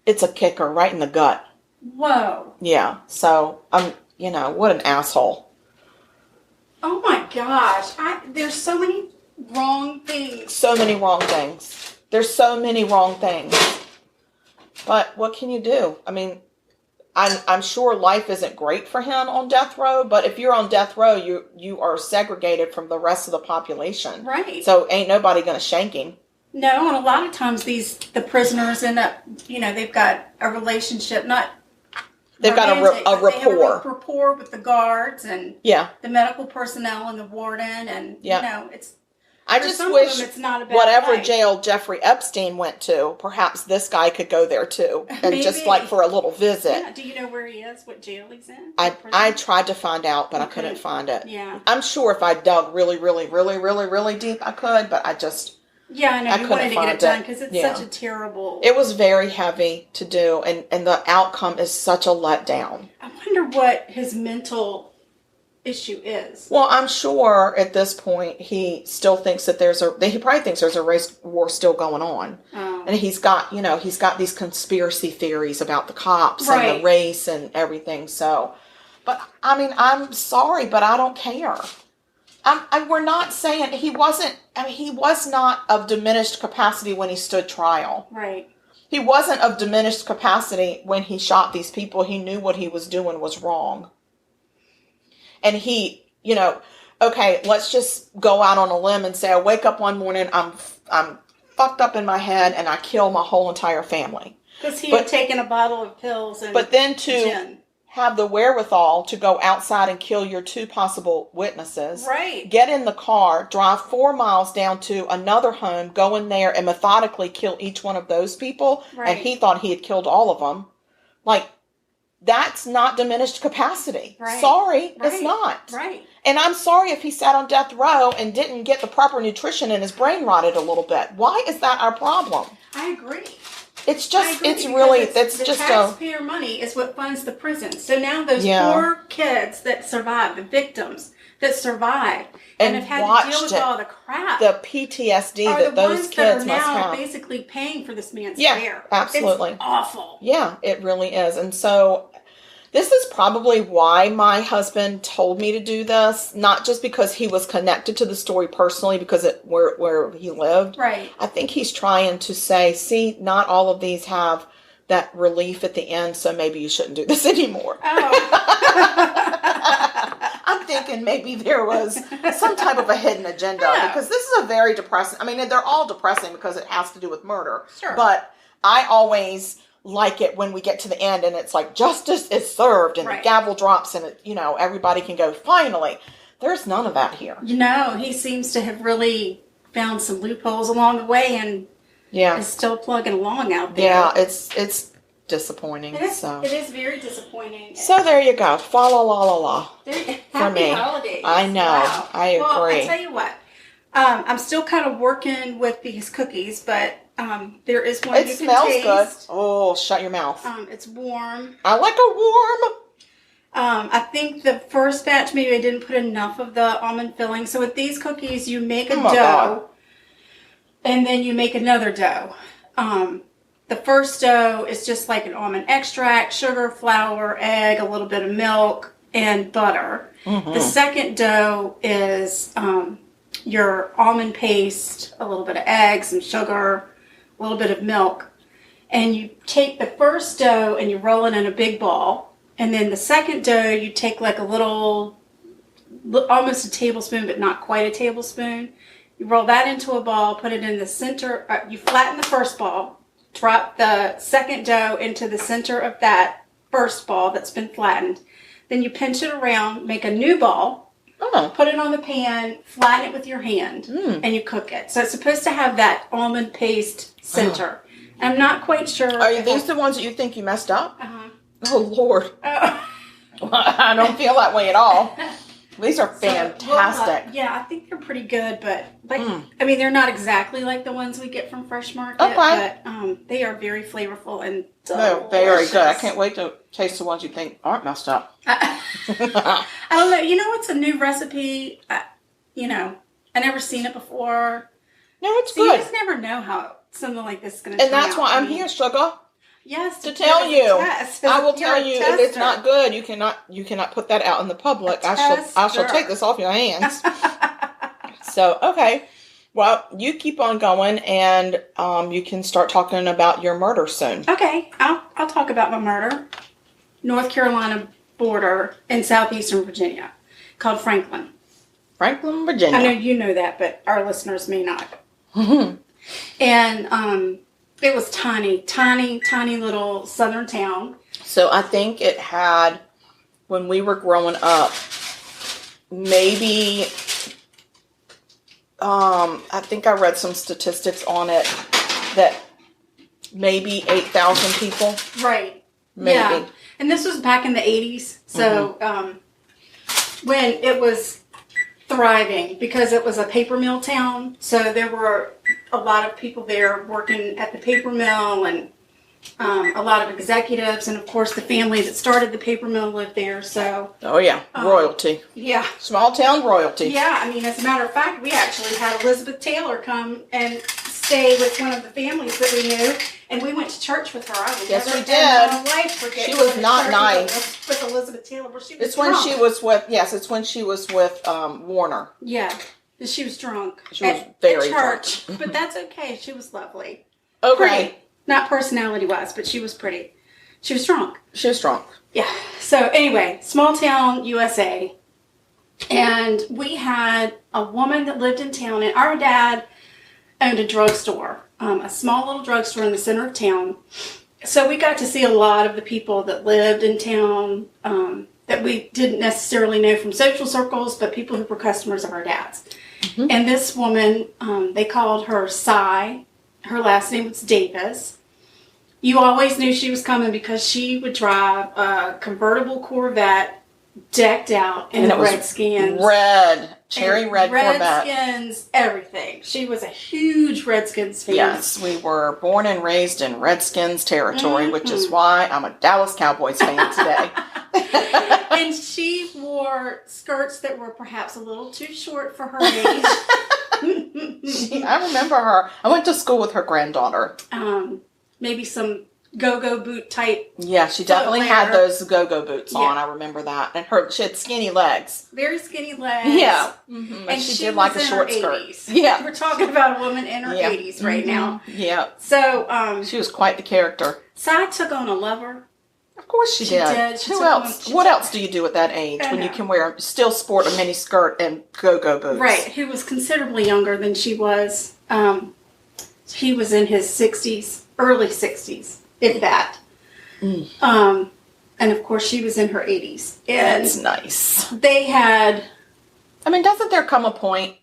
It's a kicker right in the gut. Whoa. Yeah. So, what an asshole. Oh my gosh. There's so many wrong things. There's so many wrong things. But what can you do? I mean, I'm sure life isn't great for him on death row, but if you're on death row, you are segregated from the rest of the population. Right. So ain't nobody going to shank him. No, and a lot of times the prisoners end up, they've got a relationship, they've got a rapport. They have a rapport with the guards and the medical personnel and the warden, and it's I For just some of wish them, it's not a bad whatever life. jail Jeffrey Epstein went to, perhaps this guy could go there too. And just Maybe. like for a little visit. Yeah. Do you know where he is? What jail he's in? I tried to find out, but I Okay. couldn't find it. Yeah. I'm sure if I dug really, really, really, really, really deep, I could, but I just... Yeah, I know. I You couldn't wanted to get find it done it. because it's Yeah. such a terrible... It was very heavy to do, and the outcome is such a letdown. I wonder what his mental issue is. Well, I'm sure at this point he still thinks that he probably thinks there's a race war still going on. And he's got these conspiracy theories about the cops and the race and everything. So, but I mean, I'm sorry, but I don't care. We're not saying he was not of diminished capacity when he stood trial. Right. He wasn't of diminished capacity when he shot these people. He knew what he was doing was wrong. And he, okay, let's just go out on a limb and say, I wake up one morning, I'm fucked up in my head, and I kill my whole entire family. Because he had taken a bottle of pills and But then to gin. have the wherewithal to go outside and kill your two possible witnesses. Right. Get in the car, drive 4 miles down to another home, go in there and methodically kill each one of those people. Right. And he thought he had killed all of them. Like, that's not diminished capacity. Right. Sorry, Right. it's not. Right. And I'm sorry if he sat on death row and didn't get the proper nutrition and his brain rotted a little bit. Why is that our problem? I agree. It's just, I agree, it's because really, the that's just taxpayer money is what funds the prisons. So now those Yeah. poor kids that survived, the victims that survived, and have had to deal watched with it. all the crap, the PTSD are that the those ones that kids are must now have. basically paying for this man's Yeah, care. absolutely. It's awful. Yeah, it really is. And so this is probably why my husband told me to do this, not just because he was connected to the story personally, because where he lived. Right. I think he's trying to say, see, not all of these have that relief at the end, so maybe you shouldn't do this anymore. Oh. I'm thinking maybe there was some type of a hidden agenda, Yeah. because this is a very depressing, I mean, they're all depressing because it has to do with murder. Sure. But I always like it when we get to the end and it's like justice is served and Right. the gavel drops and it, everybody can go, finally. There's none of that here. He seems to have really found some loopholes along the way and Yeah. is still plugging along out there. Yeah, it's disappointing. It is, So it is very disappointing. So there you go. Fa la la la la. Happy me. holidays. I know. Wow. I Well, agree. I tell you what. I'm still kind of working with these cookies, but there is one It you can smells taste. good. Oh, shut your mouth. It's warm. I like a warm. I think the first batch, maybe I didn't put enough of the almond filling. So with these cookies, you make a Oh my dough, God. and then you make another dough. The first dough is just like an almond extract, sugar, flour, egg, a little bit of milk, and butter. Mm-hmm. The second dough is your almond paste, a little bit of eggs, some sugar, a little bit of milk. And you take the first dough and you roll it in a big ball. And then the second dough, you take like a little, almost a tablespoon, but not quite a tablespoon. You roll that into a ball, put it in the center. You flatten the first ball, drop the second dough into the center of that first ball that's been flattened. Then you pinch it around, make a new ball, put it on the pan, flatten it with your hand, and you cook it. So it's supposed to have that almond paste center. I'm not quite sure. Are these the ones that you think you messed up? Uh-huh. Oh, Lord. Oh. I don't feel that way at all. These are fantastic. Yeah, I think they're pretty good, but I mean, they're not exactly like the ones we get from Fresh Market, Okay. but they are very flavorful and They're very good. I can't wait to taste the ones you think aren't messed up. I don't know. It's a new recipe. I never seen it before. No, it's So you good. just never know how something like this is going to turn And that's out. why I I'm mean, here, sugar. Yes, To tell you. I will tell You're a you if it's tester. not good, you cannot put that out in the public. I shall tester. take this off your hands. So, okay. Well, you keep on going and you can start talking about your murder soon. Okay, I'll talk about my murder. North Carolina border in southeastern Virginia, called Franklin. Franklin, Virginia. I know you know that, but our listeners may not. And it was tiny little southern town. So I think it had, when we were growing up, maybe I think I read some statistics on it that maybe 8,000 people. Right. Maybe. Yeah. And this was back in the 80s. So when it was thriving, because it was a paper mill town. So there were a lot of people there working at the paper mill, and a lot of executives. And, of course, the family that started the paper mill lived there. So. Oh, yeah. Royalty. Yeah. Small town royalty. Yeah. I mean, as a matter of fact, we actually had Elizabeth Taylor come and stay with one of the families that we knew, and we went to church with her. I would Yes, never we in did. my life forget She was going to not church nice. with Elizabeth Taylor. Well, she was It's when drunk. she was with, yes, it's when she was with Warner. Yeah, she was drunk. She was very at church, but that's okay. She was lovely. Okay. Pretty. Not personality-wise, but she was pretty. She was drunk. She was drunk. Yeah. So anyway, small town USA, and we had a woman that lived in town, and our dad owned a drugstore, a small little drugstore in the center of town. So we got to see a lot of the people that lived in town that we didn't necessarily know from social circles, but people who were customers of our dad's. Mm-hmm. And this woman, they called her Cy. Her last name was Davis. You always knew she was coming because she would drive a convertible Corvette decked out in Redskins. Cherry red Corvette. Redskins, everything. She was a huge Redskins fan. Yes, we were born and raised in Redskins territory, which is why I'm a Dallas Cowboys fan today. And she wore skirts that were perhaps a little too short for her age. I remember her. I went to school with her granddaughter. Maybe some go-go boot type. Yeah, she definitely had those go-go boots on. I remember that. And she had skinny legs. Very skinny legs. Yeah. Mm-hmm. And she did like a short skirt. 80s. Yeah. We're talking about a woman in her 80s right now. Yeah. So, she was quite the character. Cy took on a lover. Of course she did. Who else? What else do you do at that age when you can still sport a mini skirt and go-go boots? Right. Who was considerably younger than she was. He was in his 60s, early 60s, if that. And of course she was in her 80s. And that's nice. They had... I mean, doesn't there come a point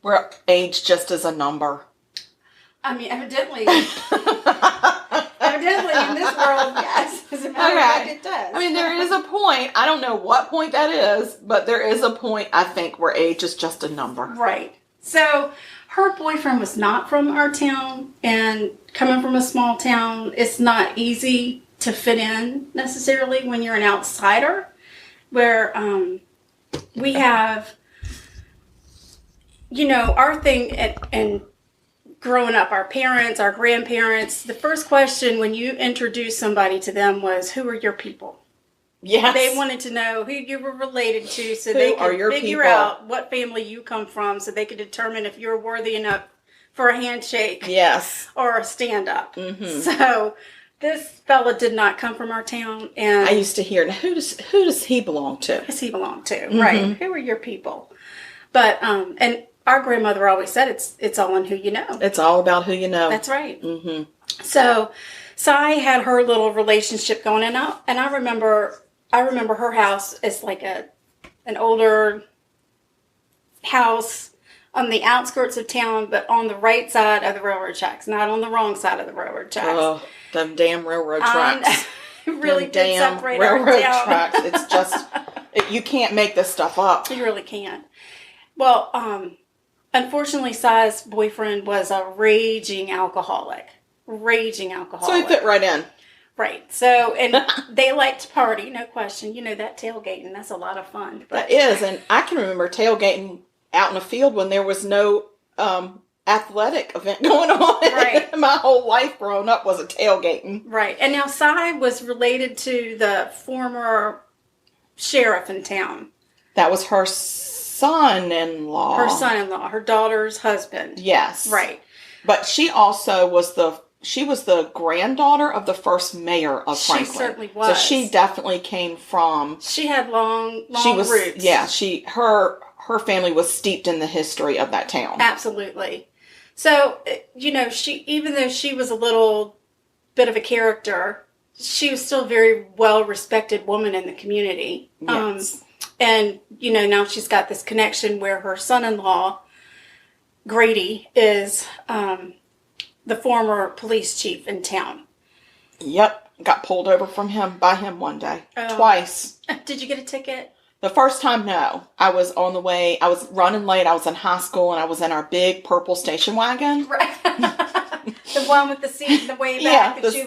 where age just is a number? I mean, evidently in this world, yes. As a matter of fact, it does. I mean, there is a point. I don't know what point that is, but there is a point, I think, where age is just a number. Right. So her boyfriend was not from our town, and coming from a small town, it's not easy to fit in necessarily when you're an outsider, where we have, our thing and growing up, our parents, our grandparents, the first question when you introduced somebody to them was, who are your people? Yes. They wanted to know who you were related to so they could figure out what family you come from so they could determine if you're worthy enough for a handshake. Yes. Or a stand-up. Mm-hmm. So this fella did not come from our town. And I used to hear, who does he belong to? Who does he belong to? Mm-hmm. Right. Who are your people? But, and our grandmother always said it's all in who you know. It's all about who you know. That's right. Mm-hmm. So Cy had her little relationship going, and I remember her house as like an older house on the outskirts of town, but on the right side of the railroad tracks, not on the wrong side of the railroad tracks. Oh, them damn railroad tracks. It really did separate railroad our town. Tracks. It's just, you can't make this stuff up. You really can't. Well, unfortunately, Cy's boyfriend was a raging alcoholic. So he fit right in. Right. So, and they liked to party, no question. That tailgating, that's a lot of fun. That is, and I can remember tailgating out in a field when there was no athletic event going on. Right. My whole life growing up was a tailgating. Right. And now Cy was related to the former sheriff in town. That was her son-in-law. Her daughter's husband. Yes. Right. But she also was the granddaughter of the first mayor of Franklin. She certainly was. So she definitely came from... She had long roots. Yeah, her family was steeped in the history of that town. Absolutely. So, even though she was a little bit of a character, she was still a very well-respected woman in the community. Yes. And, now she's got this connection where her son-in-law Grady is the former police chief in town. Yep. Got pulled over by him one day. Twice. Did you get a ticket? The first time, no. I was on the way. I was running late. I was in high school, and I was in our big purple station wagon. Right. The one with the seat in the way back that you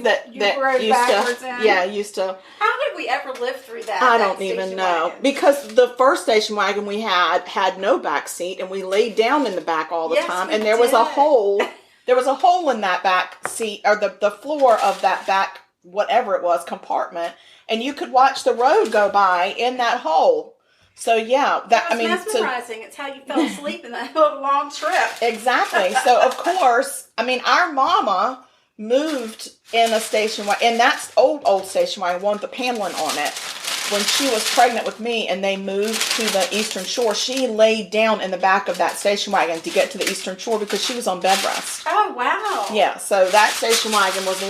rode backwards in. Yeah, used to. How did we ever live through that? I don't even know. Wagon? Because the first station wagon we had no back seat, and we laid down in the back all the time. And there was a hole. There was a hole in that back seat, or the floor of that back, whatever it was, compartment. And you could watch the road go by in that hole. So yeah, mesmerizing. It's how you fell asleep in that whole long trip. Exactly. So of course, our mama moved in a station wagon, and that's old station wagon, one with the paneling on it. When she was pregnant with me, and they moved to the Eastern Shore, she laid down in the back of that station wagon to get to the Eastern Shore because she was on bed rest. Oh wow! Yeah. So that station wagon was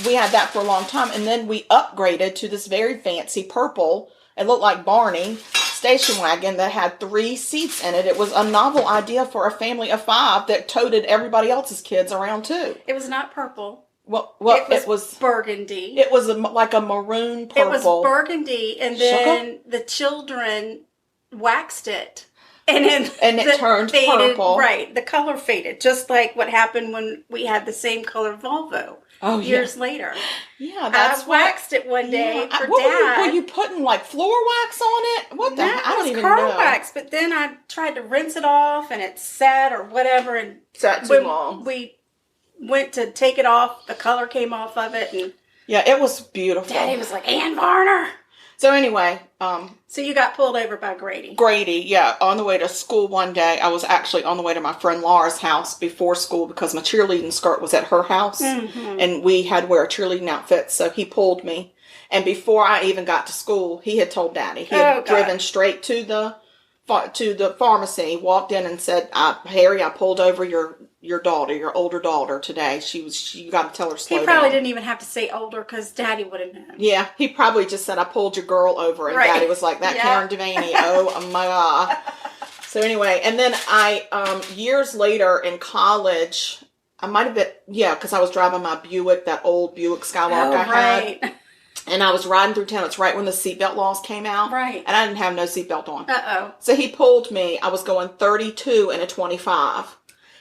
we had that for a long time, and then we upgraded to this very fancy purple, it looked like Barney, station wagon that had 3 seats in it. It was a novel idea for a family of 5 that toted everybody else's kids around too. It was not purple. Well, it was burgundy. It was like a maroon purple. It was burgundy, and then the children waxed it. And it turned faded, purple. Right, the color faded, just like what happened when we had the same color Volvo years later. Yeah, I waxed it one day for Dad. Were you putting like floor wax on it? What the heck? I don't even know. It was car wax, but then I tried to rinse it off, and it sat or whatever. And sat too long. We went to take it off. The color came off of it, and yeah, it was beautiful. Daddy was like, Ann Varner. So anyway, so you got pulled over by Grady. Yeah. On the way to school one day, I was actually on the way to my friend Laura's house before school because my cheerleading skirt was at her house, and we had to wear cheerleading outfits. So he pulled me, and before I even got to school, he had told Daddy. He had driven straight to the pharmacy, walked in and said, "Harry, I pulled over your older daughter today. You got to tell her slow down." He probably didn't even have to say older because Daddy would have known. Yeah, he probably just said, "I pulled your girl over," and Daddy was like, "That Karen Devaney, oh my God." So anyway, and then I years later in college, I might have been because I was driving my Buick, that old Buick Skylark I had. And I was riding through town. It's right when the seatbelt laws came out. Right. And I didn't have no seatbelt on. Uh-oh. So he pulled me. I was going 32 in a 25.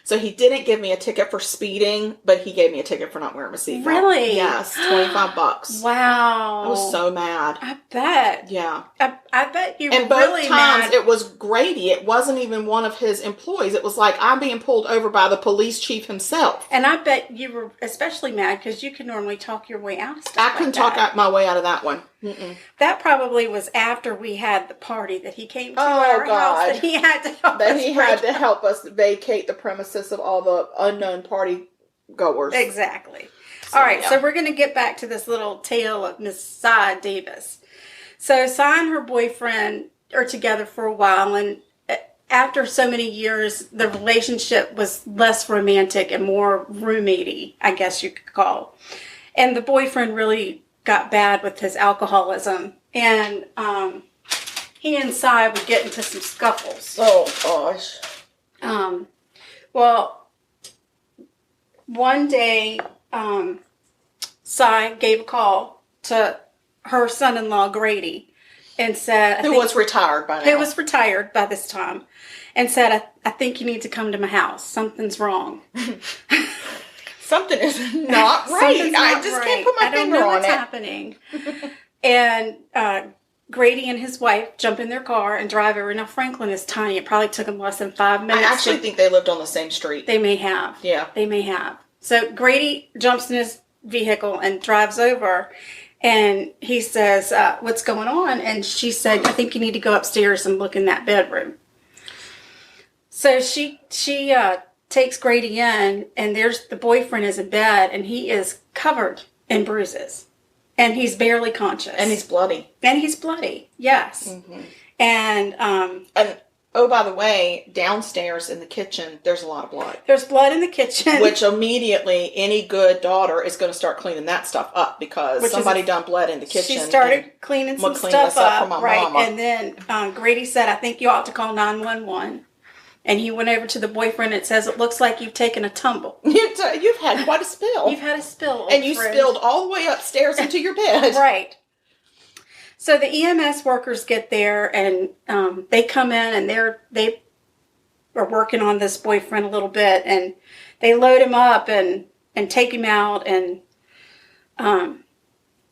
So he didn't give me a ticket for speeding, but he gave me a ticket for not wearing my seatbelt. Really? Yes, $25. Wow. I was so mad. I bet. Yeah. I bet you were and both really times mad. It was Grady. It wasn't even one of his employees. It was like I'm being pulled over by the police chief himself. And I bet you were especially mad because you can normally talk your way out of stuff. I couldn't talk my way out of that one. Mm-mm. That probably was after we had the party that he came to our house that he had to help us vacate the premises of all the unknown party goers. Exactly. So, all right, so we're going to get back to this little tale of Miss Cy Davis. So Cy and her boyfriend are together for a while, and after so many years, the relationship was less romantic and more roommate-y, I guess you could call. And the boyfriend really got bad with his alcoholism, and he and Cy would get into some scuffles. Oh gosh. Well, one day, Cy gave a call to her son-in-law Grady and said, who was retired by now. Who was retired by this time, and said, I think you need to come to my house. Something's wrong. Something is not right. I just can't put my finger on it. I don't know what's happening. And Grady and his wife jump in their car and drive over. Now, Franklin is tiny. It probably took them less than 5 minutes. I actually think they lived on the same street. They may have. Yeah. They may have. So Grady jumps in his vehicle and drives over. And he says, what's going on? And she said, I think you need to go upstairs and look in that bedroom. So she takes Grady in, and there's the boyfriend is in bed, and he is covered in bruises. And he's barely conscious. And he's bloody. Yes. Mm-hmm. And oh, by the way, downstairs in the kitchen, there's a lot of blood. There's blood in the kitchen. Which immediately, any good daughter is going to start cleaning that stuff up because somebody done bled in the kitchen. She started cleaning some stuff up, for my mama. And then Grady said, I think you ought to call 911. And he went over to the boyfriend and says, "It looks like you've taken a tumble. You've had quite a spill. You've had a spill. And you spilled all the way upstairs into your bed." Right. So the EMS workers get there, and they come in, and they are working on this boyfriend a little bit, and they load him up and take him out, and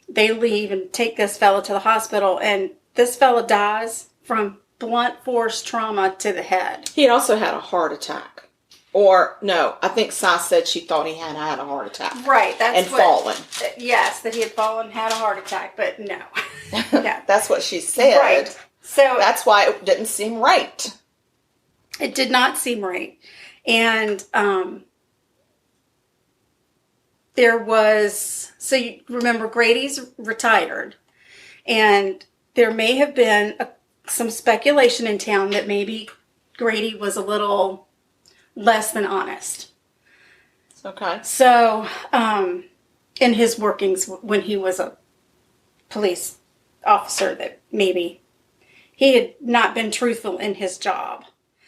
they leave and take this fella to the hospital, and this fella dies from blunt force trauma to the head. He also had a heart attack. Or, no, I think Cy said she thought he had a heart attack. Right. Fallen. Yes, that he had fallen, had a heart attack, but no. No. That's what she said. Right. So that's why it didn't seem right. It did not seem right. And there was, so you remember Grady's retired, and there may have been some speculation in town that maybe Grady was a little less than honest. Okay. So, in his workings when he was a police officer, that maybe he had not been truthful in his job.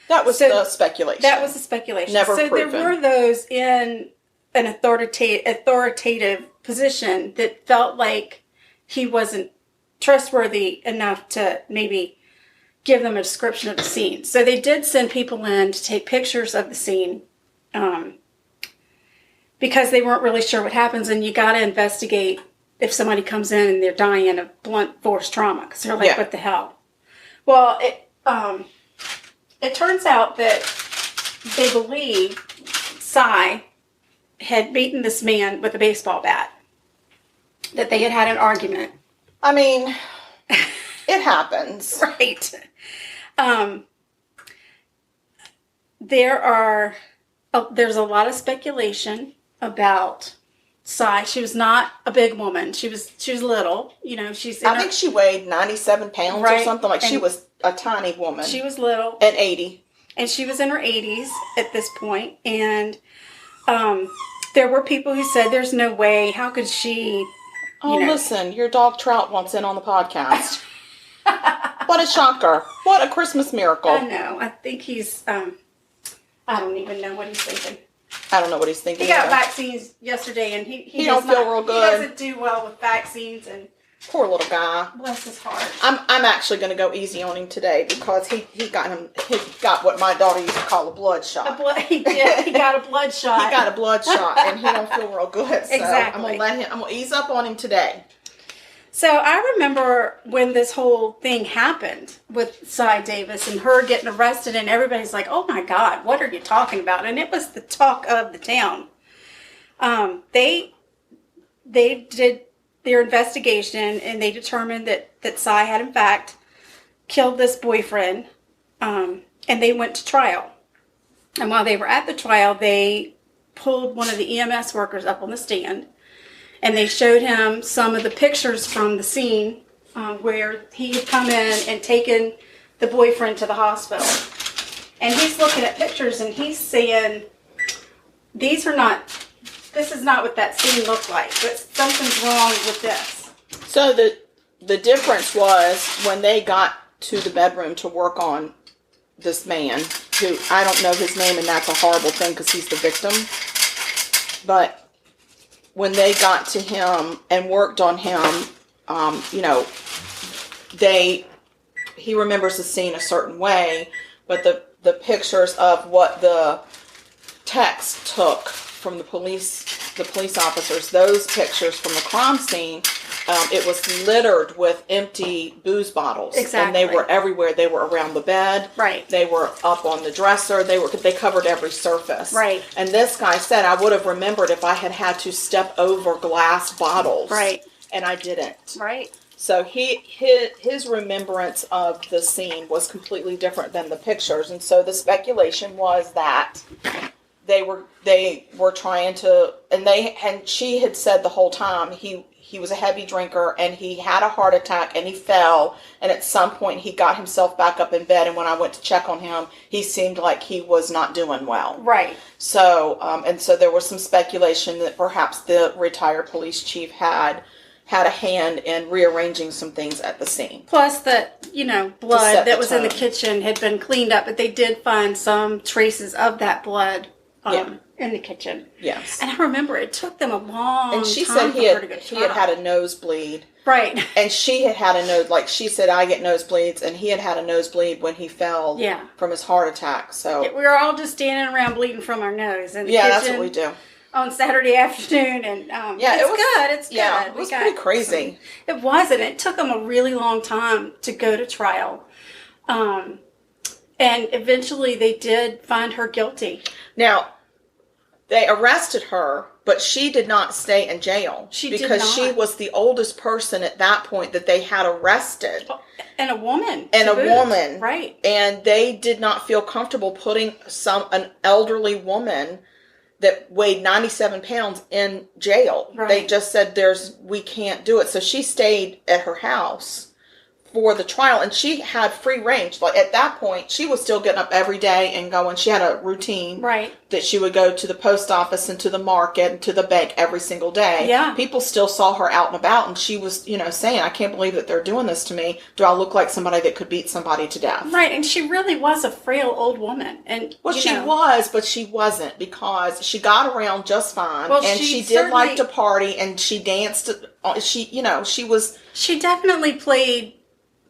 That was the speculation. That was the speculation. Never so proven. There were those in an authoritative position that felt like he wasn't trustworthy enough to maybe give them a description of the scene. So they did send people in to take pictures of the scene because they weren't really sure what happens, and you got to investigate if somebody comes in and they're dying of blunt force trauma, because they're like, what the hell? Well, it turns out that they believe Cy had beaten this man with a baseball bat, that they had an argument. I mean, it happens. Right. There's a lot of speculation about Cy. She was not a big woman. She was little. You know, I think she weighed 97 pounds or something. Like, she was a tiny woman. She was little. And 80. And she was in her 80s at this point. And there were people who said, "There's no way. How could she?" Listen, your dog Trout wants in on the podcast. What a shocker. What a Christmas miracle. I know. I think he's, I don't even know what he's thinking. I don't know what he's thinking. He got vaccines yesterday, and he don't feel real good. He doesn't do well with vaccines, and poor little guy. Bless his heart. I'm actually going to go easy on him today because he got what my daughter used to call a blood shot. He did. He got a blood shot. He got a blood shot, and he don't feel real good. So exactly. I'm gonna ease up on him today. So I remember when this whole thing happened with Cy Davis and her getting arrested, and everybody's like, "Oh my God, what are you talking about?" And it was the talk of the town. They did their investigation, and they determined that Cy had in fact killed this boyfriend, and they went to trial. And while they were at the trial, they pulled one of the EMS workers up on the stand, and they showed him some of the pictures from the scene where he had come in and taken the boyfriend to the hospital. And he's looking at pictures, and he's saying, this is not what that scene looked like, but something's wrong with this. So the difference was when they got to the bedroom to work on this man, who I don't know his name, and that's a horrible thing because he's the victim. But when they got to him and worked on him, he remembers the scene a certain way, but the pictures of what the text took from the police officers, those pictures from the crime scene, it was littered with empty booze bottles. Exactly. And they were everywhere. They were around the bed. Right. They were up on the dresser. They covered every surface. Right. And this guy said, I would have remembered if I had to step over glass bottles. Right. And I didn't. Right. So his remembrance of the scene was completely different than the pictures. And so the speculation was that they were trying to, and she had said the whole time he was a heavy drinker, and he had a heart attack, and he fell, and at some point he got himself back up in bed, and when I went to check on him, he seemed like he was not doing well. Right. So, and so there was some speculation that perhaps the retired police chief had had a hand in rearranging some things at the scene. Plus that, blood that was in the tone. kitchen had been cleaned up, but they did find some traces of that blood in the kitchen. Yes. And I remember it took them a long And she time said he had a nosebleed. Right. And she had a nose, like she said, I get nosebleeds, and he had a nosebleed when he fell from his heart attack. So we were all just standing around bleeding from our nose in the kitchen. Yeah, kitchen that's what we do. On Saturday afternoon, and it's good. Yeah, it was pretty crazy. It was, and it took them a really long time to go to trial. And eventually they did find her guilty. Now, they arrested her, but she did not stay in jail. Because she was the oldest person at that point that they had arrested. And a woman. woman. Right. And they did not feel comfortable putting an elderly woman that weighed 97 pounds in jail. Right. They just said, we can't do it. So she stayed at her house for the trial, and she had free range. Like at that point, she was still getting up every day and going. She had a routine, right? That she would go to the post office and to the market and to the bank every single day. Yeah, people still saw her out and about, and she was, saying, "I can't believe that they're doing this to me. Do I look like somebody that could beat somebody to death?" Right, and she really was a frail old woman, and she was, but she wasn't, because she got around just fine, and she did like to party, and she danced. She was. She definitely played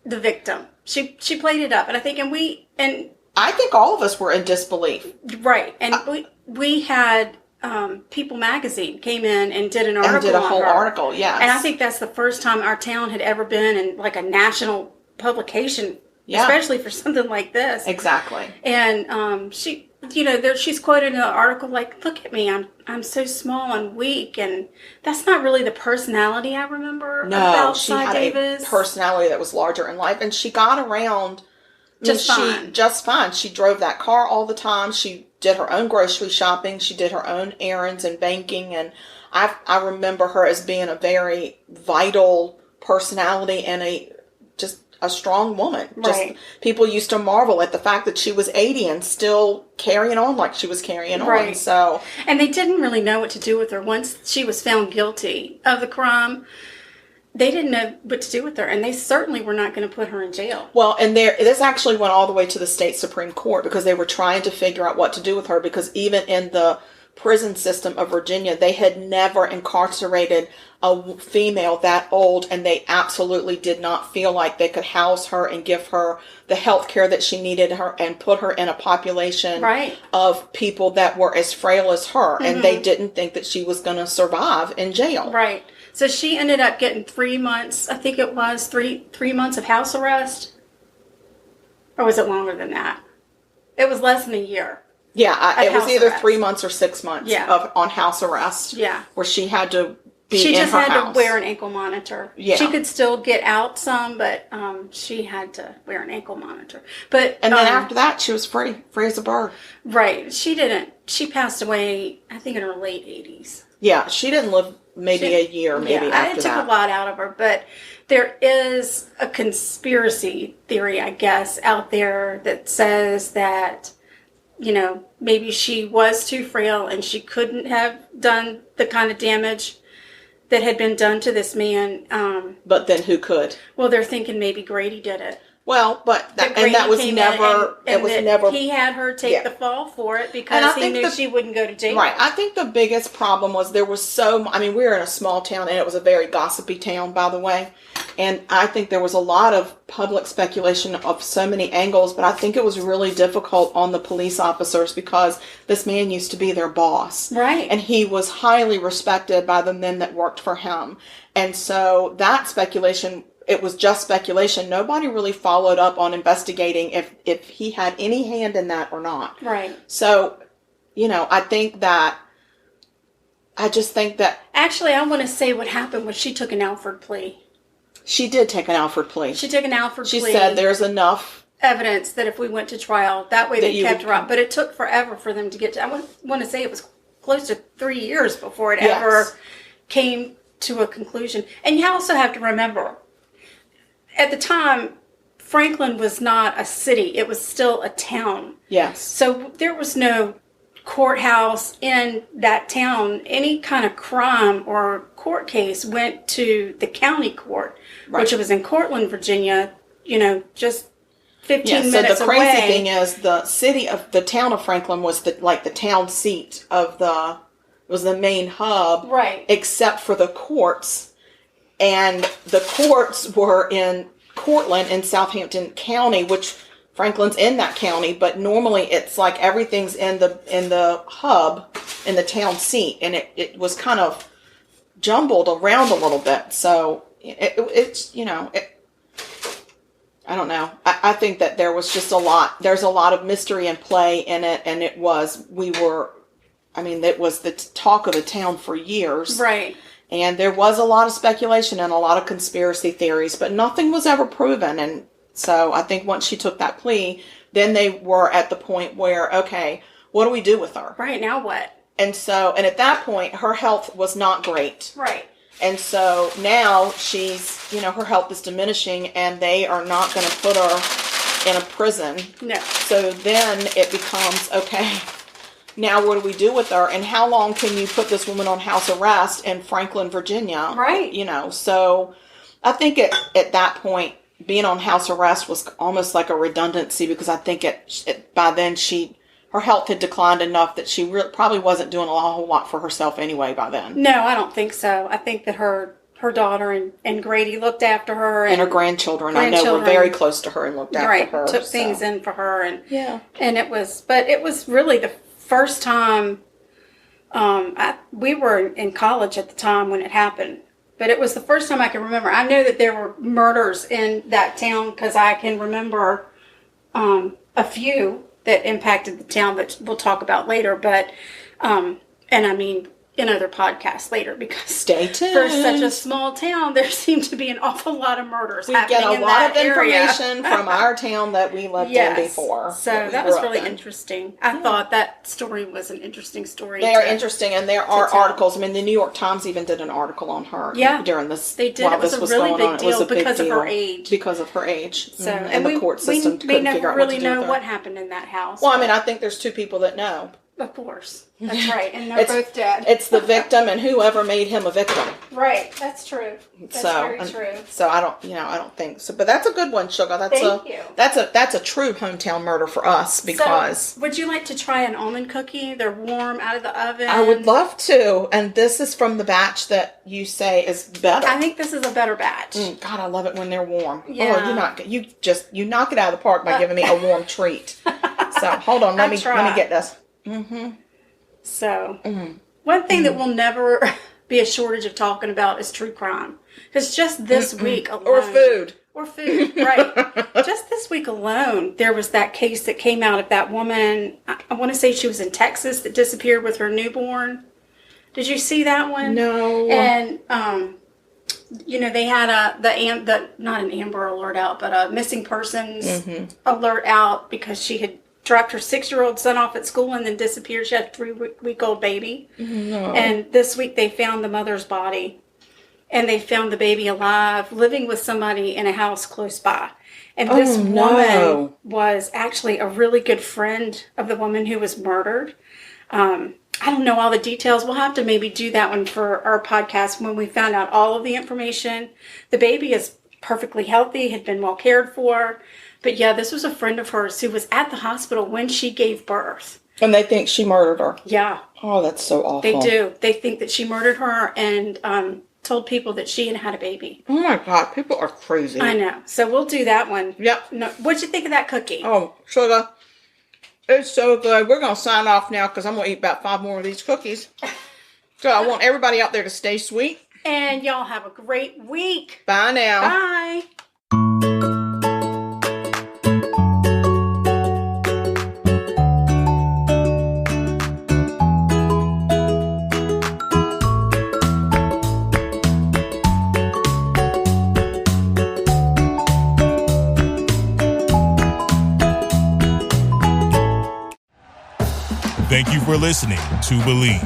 the victim. She played it up, and I think, I think all of us were in disbelief. Right, and we had People Magazine came in and did an article, and did a whole article, yes. And I think that's the first time our town had ever been in like a national publication, especially for something like this. Exactly. And she, she's quoted in the article like, "Look at me, I'm so small and weak," and that's not really the personality I remember about she Cy had Davis. A personality that was larger in life, and she got around just fine. She drove that car all the time. She did her own grocery shopping. She did her own errands and banking, and I remember her as being a very vital personality and a strong woman. Right. Just people used to marvel at the fact that she was 80 and still carrying on like she was carrying right. on. So, and they didn't really know what to do with her once she was found guilty of the crime. They didn't know what to do with her, and they certainly were not going to put her in jail. Well, and this actually went all the way to the state Supreme Court, because they were trying to figure out what to do with her, because even in the prison system of Virginia, they had never incarcerated a female that old, and they absolutely did not feel like they could house her and give her the health care that she needed her and put her in a population right. of people that were as frail as her. Mm-hmm. And they didn't think that she was going to survive in jail. Right. So she ended up getting 3 months, I think it was 3 months of house arrest. Or was it longer than that? It was less than a year. Yeah, it was either arrest. 3 months or 6 months on house arrest. Yeah. Where she had to be she in just her had house. to wear an ankle monitor. Yeah. She could still get out some, but she had to wear an ankle monitor. But and then after that, she was free as a bird. Right. She didn't. She passed away, I think, in her late 80s. Yeah, she didn't live a year after that. It took a lot out of her, but there is a conspiracy theory, I guess, out there that says that, maybe she was too frail and she couldn't have done the kind of damage that had been done to this man. But then who could? Well, they're thinking maybe Grady did it. Well, but that was never. He had her take the fall for it because he knew she wouldn't go to jail. Right. I think the biggest problem was there was we were in a small town, and it was a very gossipy town, by the way. And I think there was a lot of public speculation of so many angles, but I think it was really difficult on the police officers because this man used to be their boss. Right. And he was highly respected by the men that worked for him. And so that speculation, it was just speculation. Nobody really followed up on investigating if he had any hand in that or not. Right. So, I just think that... Actually, I want to say what happened was she took an Alford plea. She did take an Alford plea. She took an Alford plea. She said there's enough evidence that if we went to trial, that way they kept her up. But it took forever for them to get to... I want to say it was close to 3 years before it ever came to a conclusion. And you also have to remember... At the time, Franklin was not a city. It was still a town. Yes. So there was no courthouse in that town, any kind of crime or court case went to the county court, which was in Cortland, Virginia, just 15 minutes away. So the crazy thing is the town of Franklin was the town seat of was the main hub. Right. Except for the courts. And the courts were in Cortland in Southampton County, which Franklin's in that county, but normally it's like everything's in the hub, in the town seat, and it was kind of jumbled around a little bit. So it's I don't know. I think that there was just there's a lot of mystery and play in it, and it was the talk of the town for years. Right. And there was a lot of speculation and a lot of conspiracy theories, but nothing was ever proven. And so I think once she took that plea, then they were at the point where, okay, what do we do with her? Right, now what? And at that point, her health was not great. Right. And so now she's, her health is diminishing, and they are not going to put her in a prison. No. So then it becomes, okay, now what do we do with her? And how long can you put this woman on house arrest in Franklin, Virginia? Right. So I think at that point, being on house arrest was almost like a redundancy, because I think by then her health had declined enough that she probably wasn't doing a whole lot for herself anyway by then. No, I don't think so. I think that her daughter and Grady looked after her. And her grandchildren, I know, were very close to her and looked after her. Took things in for her. And it was really the first time, we were in college at the time when it happened, but it was the first time I can remember. I know that there were murders in that town because I can remember a few that impacted the town that we'll talk about later, but in other podcasts later, because stay tuned. For such a small town, there seemed to be an awful lot of murders happening in that area. We get a lot of information from our town that we lived in before. So that was really interesting. I thought that story was an interesting story. They are interesting, and there are articles. The New York Times even did an article on her during this. They did. It was a really big deal because of her age. Because of her age. So, and the court system couldn't figure out what to do with her. We never really know what happened in that house. Well, I think there's two people that know. Of course. That's right. And they're both dead. It's the victim and whoever made him a victim. Right. That's true. That's very true. So I don't think so. But that's a good one, Sugar. Thank you. That's a true hometown murder for us, because... So, would you like to try an almond cookie? They're warm out of the oven. I would love to. And this is from the batch that you say is better. I think this is a better batch. God, I love it when they're warm. Yeah. Oh, you knock it out of the park by giving me a warm treat. So hold on, let me get this. Mm-hmm. So, one thing that will never be a shortage of talking about is true crime. Because just this week alone... Or food, right. Just this week alone, there was that case that came out of that woman, I want to say she was in Texas, that disappeared with her newborn. Did you see that one? No. And, they had not an Amber Alert out, but a missing persons alert out because she had dropped her 6-year-old son off at school and then disappeared. She had a 3-week-old baby. No. And this week they found the mother's body. And they found the baby alive, living with somebody in a house close by. And this woman was actually a really good friend of the woman who was murdered. I don't know all the details. We'll have to maybe do that one for our podcast when we found out all of the information. The baby is perfectly healthy, had been well cared for. But yeah, this was a friend of hers who was at the hospital when she gave birth. And they think she murdered her. Yeah. Oh, that's so awful. They do. They think that she murdered her and told people that she had a baby. Oh my God, people are crazy. I know. So we'll do that one. Yep. No, what'd you think of that cookie? Oh, Sugar, it's so good. We're going to sign off now because I'm going to eat about 5 more of these cookies. So I want everybody out there to stay sweet. And y'all have a great week. Bye now. Bye. Thank you for listening to Believe.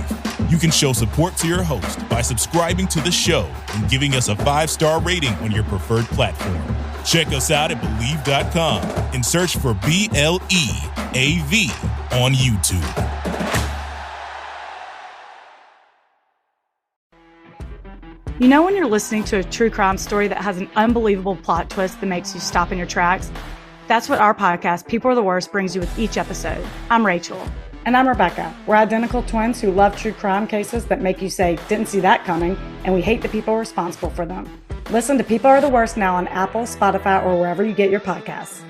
You can show support to your host by subscribing to the show and giving us a 5-star rating on your preferred platform. Check us out at Believe.com and search for BLEAV on YouTube. You know when you're listening to a true crime story that has an unbelievable plot twist that makes you stop in your tracks? That's what our podcast, People Are the Worst, brings you with each episode. I'm Rachel. And I'm Rebecca. We're identical twins who love true crime cases that make you say, didn't see that coming, and we hate the people responsible for them. Listen to People Are the Worst now on Apple, Spotify, or wherever you get your podcasts.